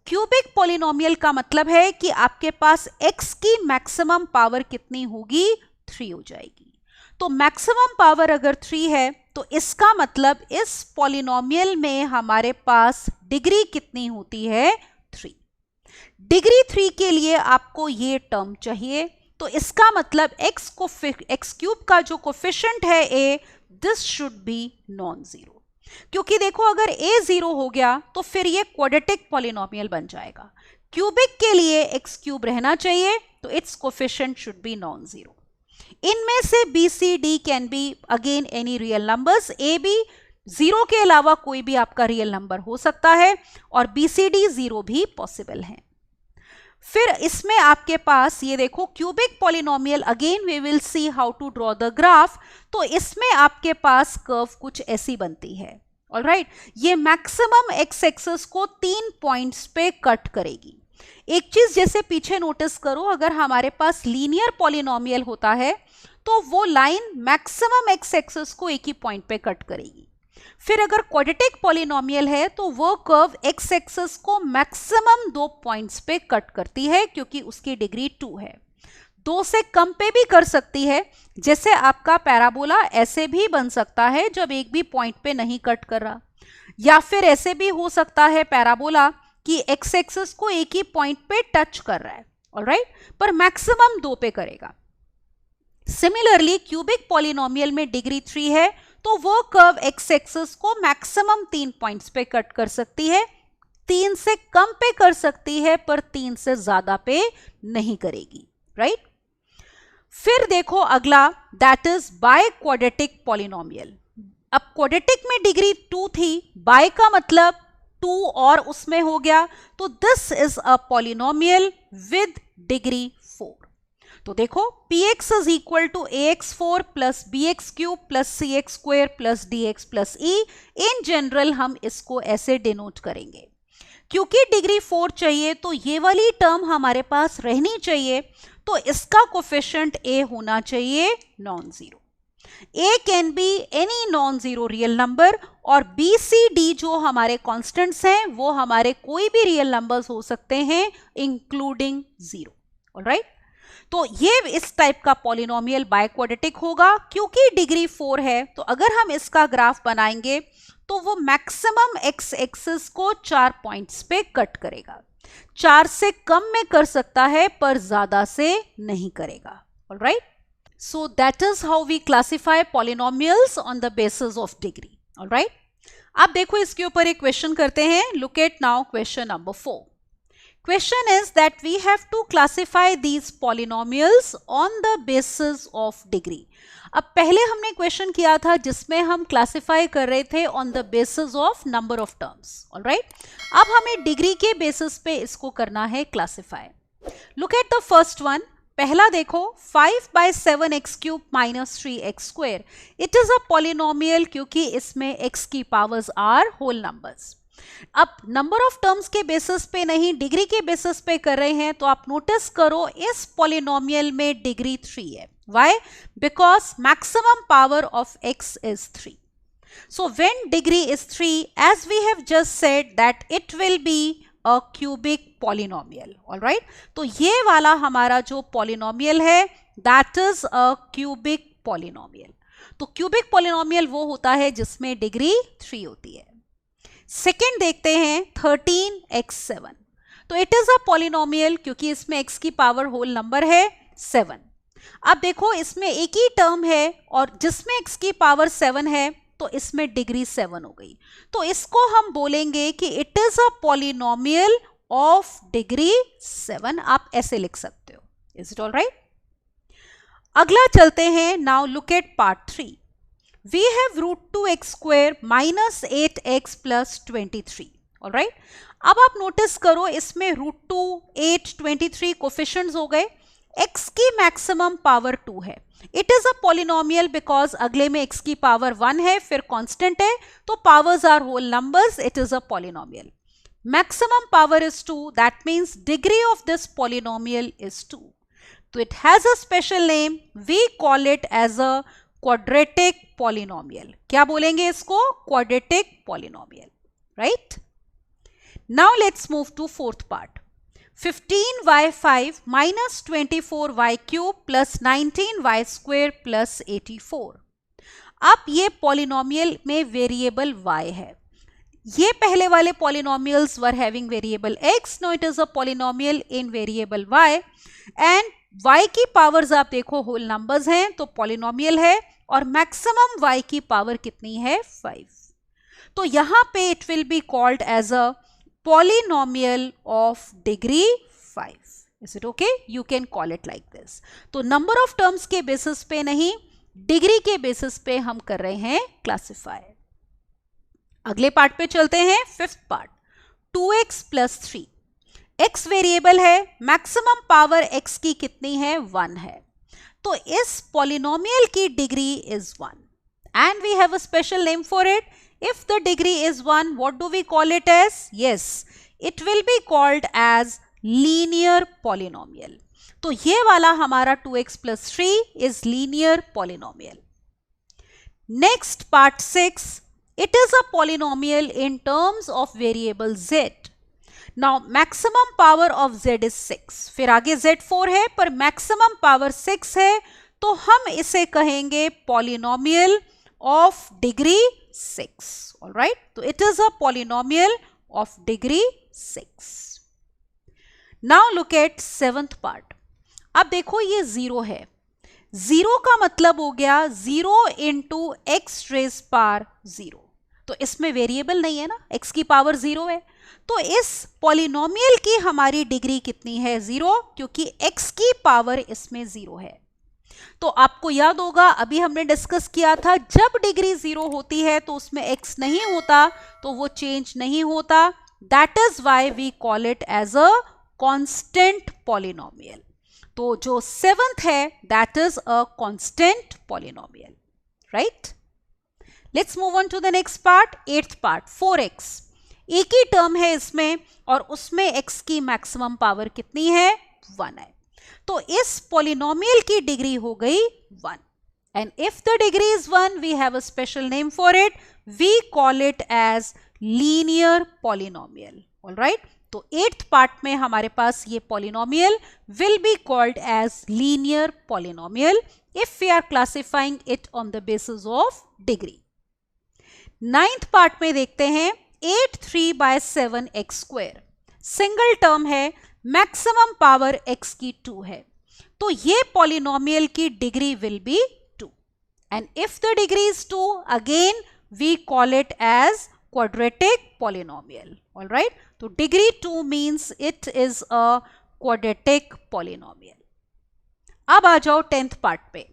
क्यूबिक पॉलिनोमियल का मतलब है कि आपके पास x की मैक्सिमम पावर कितनी होगी, 3 हो जाएगी। तो मैक्सिमम पावर अगर 3 है तो इसका मतलब इस पॉलिनोमियल में हमारे पास डिग्री कितनी होती है, 3। डिग्री 3 के लिए आपको ये टर्म चाहिए, तो इसका मतलब x क्यूब का जो कोफिशिएंट है a, this should be non zero. क्योंकि देखो अगर a 0 हो गया तो फिर ये क्वाड्रेटिक पॉलिनोमियल बन जाएगा। क्यूबिक के लिए x क्यूब रहना चाहिए, तो it's coefficient should be non zero. इनमें से b c d can be again any real numbers, a b 0 के अलावा कोई भी आपका रियल नंबर हो सकता है, और b c d 0 भी पॉसिबल है। फिर इसमें आपके पास ये देखो cubic polynomial, again we will see how to draw the graph. तो इसमें आपके पास कर्व कुछ ऐसी बनती है, ऑलराइट। ये मैक्सिमम एक्स एक्सिस को 3 पॉइंट्स पे कट करेगी। एक चीज जैसे पीछे नोटिस करो, अगर हमारे पास लीनियर पॉलिनोमियल होता है तो वो लाइन मैक्सिमम एक्स एक्सिस को एक ही पॉइंट पे कट करेगी। फिर अगर क्वाड्रेटिक पॉलिनोमियल है तो वो कर्व एक्स एक्सिस को मैक्सिमम 2 पॉइंट्स पे कट करती है, क्योंकि उसकी डिग्री 2 है। 2 से कम पे भी कर सकती है, जैसे आपका पैराबोला ऐसे भी बन सकता है जब एक भी पॉइंट पे नहीं कट कर रहा, या फिर ऐसे भी हो सकता है पैराबोला कि एक्स एक्सिस को एक ही पॉइंट पे टच कर रहा है, ऑलराइट, पर मैक्सिमम 2 पे करेगा। सिमिलरली क्यूबिक पॉलिनोमियल में डिग्री 3 है, तो वो कर्व एक्स एक्सिस को मैक्सिमम 3 पॉइंट्स पे कट कर सकती है। 3 से कम पे कर सकती है, पर 3 से ज्यादा पे नहीं करेगी, राइट। फिर देखो अगला, that is by quadratic polynomial. अब क्वाड्रेटिक में डिग्री 2 थी, बाय का मतलब 2 और उसमें हो गया, तो this is a polynomial with degree 4। तो देखो px is equal to ax4 plus bx cube plus cx square plus dx plus e। In general हम इसको ऐसे डिनोट करेंगे। क्योंकि डिग्री 4 चाहिए तो ये वाली टर्म हमारे पास रहनी चाहिए, तो इसका कोफिशिएंट a होना चाहिए non zero. a can be any non zero real number, और b c d जो हमारे कॉन्स्टेंट्स हैं वो हमारे कोई भी रियल नंबर्स हो सकते हैं इंक्लूडिंग 0, ऑलराइट। तो ये इस टाइप का पॉलिनोमियल बायक्वाड्रेटिक होगा। क्योंकि डिग्री 4 है तो अगर हम इसका ग्राफ बनाएंगे तो वो मैक्सिमम एक्स एक्सिस को 4 पॉइंट्स पे कट करेगा। 4 से कम में कर सकता है, पर ज्यादा से नहीं करेगा, alright. So that is how we classify polynomials on the basis of degree, alright. अब देखो इसके ऊपर एक क्वेश्चन करते हैं। Look at now question number 4. Question is that we have to classify these polynomials on the basis of degree. अब पहले हमने क्वेश्चन किया था जिसमें हम क्लासिफाई कर रहे थे on the basis of number of terms, alright. अब हमें डिग्री के बेसिस पे इसको करना है classify. Look at the first one. पहला देखो 5/7x³ minus 3x square. It is a polynomial क्योंकि इसमें x की पावर्स आर होल नंबर्स। अब नंबर ऑफ टर्म्स के बेसिस पे नहीं, डिग्री के बेसिस पे कर रहे हैं, तो आप नोटिस करो इस पॉलिनोमियल में डिग्री 3 है। Why? Because maximum power of x is 3. So when degree is 3, as we have just said that it will be a cubic polynomial, all right? तो ये वाला हमारा जो polynomial है that is a cubic polynomial. तो cubic polynomial वो होता है जिसमें डिग्री 3 होती है। सेकेंड देखते हैं 13x7। तो इट इज अ पॉलिनोमियल क्योंकि इसमें x की पावर होल नंबर है 7। अब देखो इसमें एक ही टर्म है और जिसमें x की पावर 7 है तो इसमें डिग्री 7 हो गई, तो इसको हम बोलेंगे कि it is a polynomial of degree 7। आप ऐसे लिख सकते हो। Is it all right? अगला चलते हैं। Now look at part 3। We have root 2x square minus 8x plus 23, all right? अब आप नोटिस करो इसमें रूट 2, 8, 23 कोफिशिएंट्स हो गए। x की मैक्सिमम पावर 2 है। It is a polynomial because अगले में x की पावर 1 है, फिर कांस्टेंट है, तो powers are whole numbers. It is a polynomial. Maximum power is 2, that means degree of this polynomial is 2। तो it has a special name, we call it as a quadratic polynomial. क्या बोलेंगे इसको? Quadratic polynomial, right? Now let's move to fourth part. 15y5 minus 24y cube plus 19y square plus 84। अब ये polynomial में variable y है। ये पहले वाले polynomials were having variable x, no it is a polynomial in variable y, and y की powers आप देखो होल नंबर्स हैं तो पॉलिनोमियल है, और मैक्सिमम y की पावर कितनी है? 5। तो यहां पे it will be called as a polynomial of degree 5। Is it okay? You can call it like this. तो नंबर ऑफ टर्म्स के बेसिस पे नहीं, डिग्री के बेसिस पे हम कर रहे हैं क्लासिफाई। अगले पार्ट पे चलते हैं, fifth part. 2x plus 3। x variable है, मैक्सिमम पावर x की कितनी है? 1 है। तो इस पॉलिनोमियल की degree is 1 and we have a special name for it. If the degree is 1, what do we call it as? Yes, it will be called as linear polynomial. तो ये वाला हमारा 2x plus 3 is linear polynomial. Next, part 6. It is a polynomial in terms of variable z. Now, maximum power of z is 6. फिर आगे z4 है, पर maximum power 6 है, तो हम इसे कहेंगे polynomial of degree 6. All right, so it is a polynomial of degree 6. Now look at seventh part. अब देखो ये 0 है। 0 का मतलब हो गया 0 into x raised power 0। तो इसमें वेरिएबल नहीं है ना, x की पावर 0 है। तो इस पॉलिनोमियल की हमारी डिग्री कितनी है? 0, क्योंकि x की पावर इसमें 0 है। तो आपको याद होगा अभी हमने डिस्कस किया था, जब डिग्री 0 होती है तो उसमें x नहीं होता, तो वो चेंज नहीं होता। That is why we call it as a constant polynomial. तो जो सेवंथ है that is a constant polynomial, right? Let's move on to the next part, eighth part. 4x एक ही टर्म है इसमें, और उसमें x की मैक्सिमम पावर कितनी है? 1 है। तो इस पॉलिनोमियल की डिग्री हो गई 1, and if the degree is 1 we have a special name for it, we call it as linear polynomial. Alright, तो एट्थ पार्ट में हमारे पास ये polynomial will be called as linear polynomial if we are classifying it on the basis of degree. Ninth part में देखते हैं 8 3/7 x square. Single term है, maximum power x की 2 है, तो ये पॉलिनोमियल की degree will be 2, and if the degree is 2 again we call it as quadratic polynomial. Alright, तो degree 2 means it is a quadratic polynomial. अब आ जाओ 10th पार्ट पे।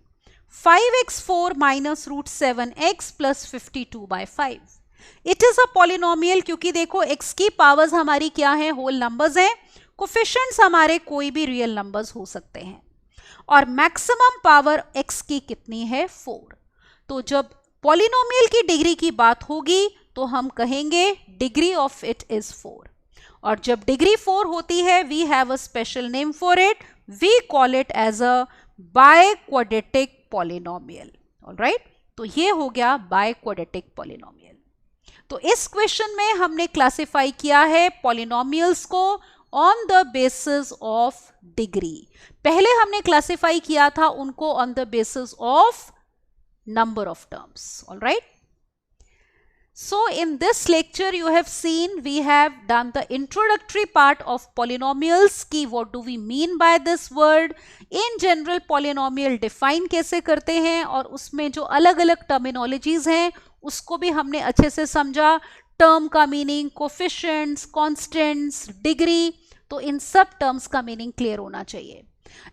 5x4 minus √7x plus 52/5। It is a polynomial, क्योंकि देखो x की powers हमारी क्या है? होल नंबर्स हैं। कोफिशिएंट्स हमारे कोई भी रियल नंबर्स हो सकते हैं, और मैक्सिमम पावर x की कितनी है? 4। तो जब पॉलिनोमियल की डिग्री की बात होगी तो हम कहेंगे डिग्री ऑफ इट इज 4, और जब डिग्री 4 होती है we have a special name for it, we call it as a biquadratic polynomial. Alright, तो ये हो गया बाइक्वाड्रेटिक पॉलिनोमियल। तो इस क्वेश्चन में हमने क्लासिफाई किया है पॉलिनोमियल्स को on the basis of degree. पहले हमने क्लासिफाई किया था उनको on the basis of number of terms. Alright, so in this lecture you have seen we have done the introductory part of polynomials कि what do we mean by this word, in general polynomial define कैसे करते हैं, और उसमें जो अलग अलग terminologies हैं उसको भी हमने अच्छे से समझा। टर्म का मीनिंग, कोफिशिएंट्स, कांस्टेंट्स, डिग्री, तो इन सब टर्म्स का मीनिंग क्लियर होना चाहिए।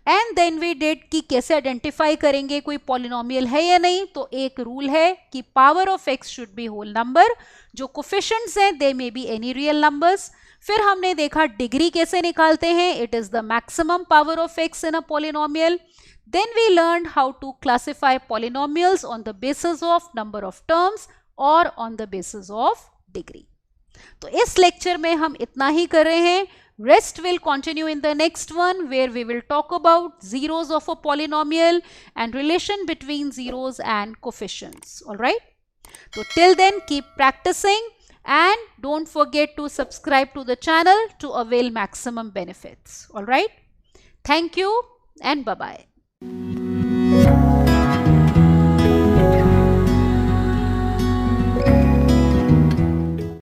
एंड देन वी डिड कि कैसे आइडेंटिफाई करेंगे कोई पॉलिनोमियल है या नहीं। तो एक रूल है कि power of x should be whole number, जो कोफिशिएंट्स हैं they may be any real numbers. फिर हमने देखा डिग्री कैसे निकालते हैं, it is the maximum power of x in a polynomial. Then we learn how to classify polynomials on the basis of number of terms और on the basis of degree. तो इस lecture में हम इतना ही कर रहे हैं। Rest will continue in the next one, where we will talk about zeros of a polynomial and relation between zeros and coefficients. Alright. So till then, keep practicing and don't forget to subscribe to the channel to avail maximum benefits. Alright. Thank you and bye-bye.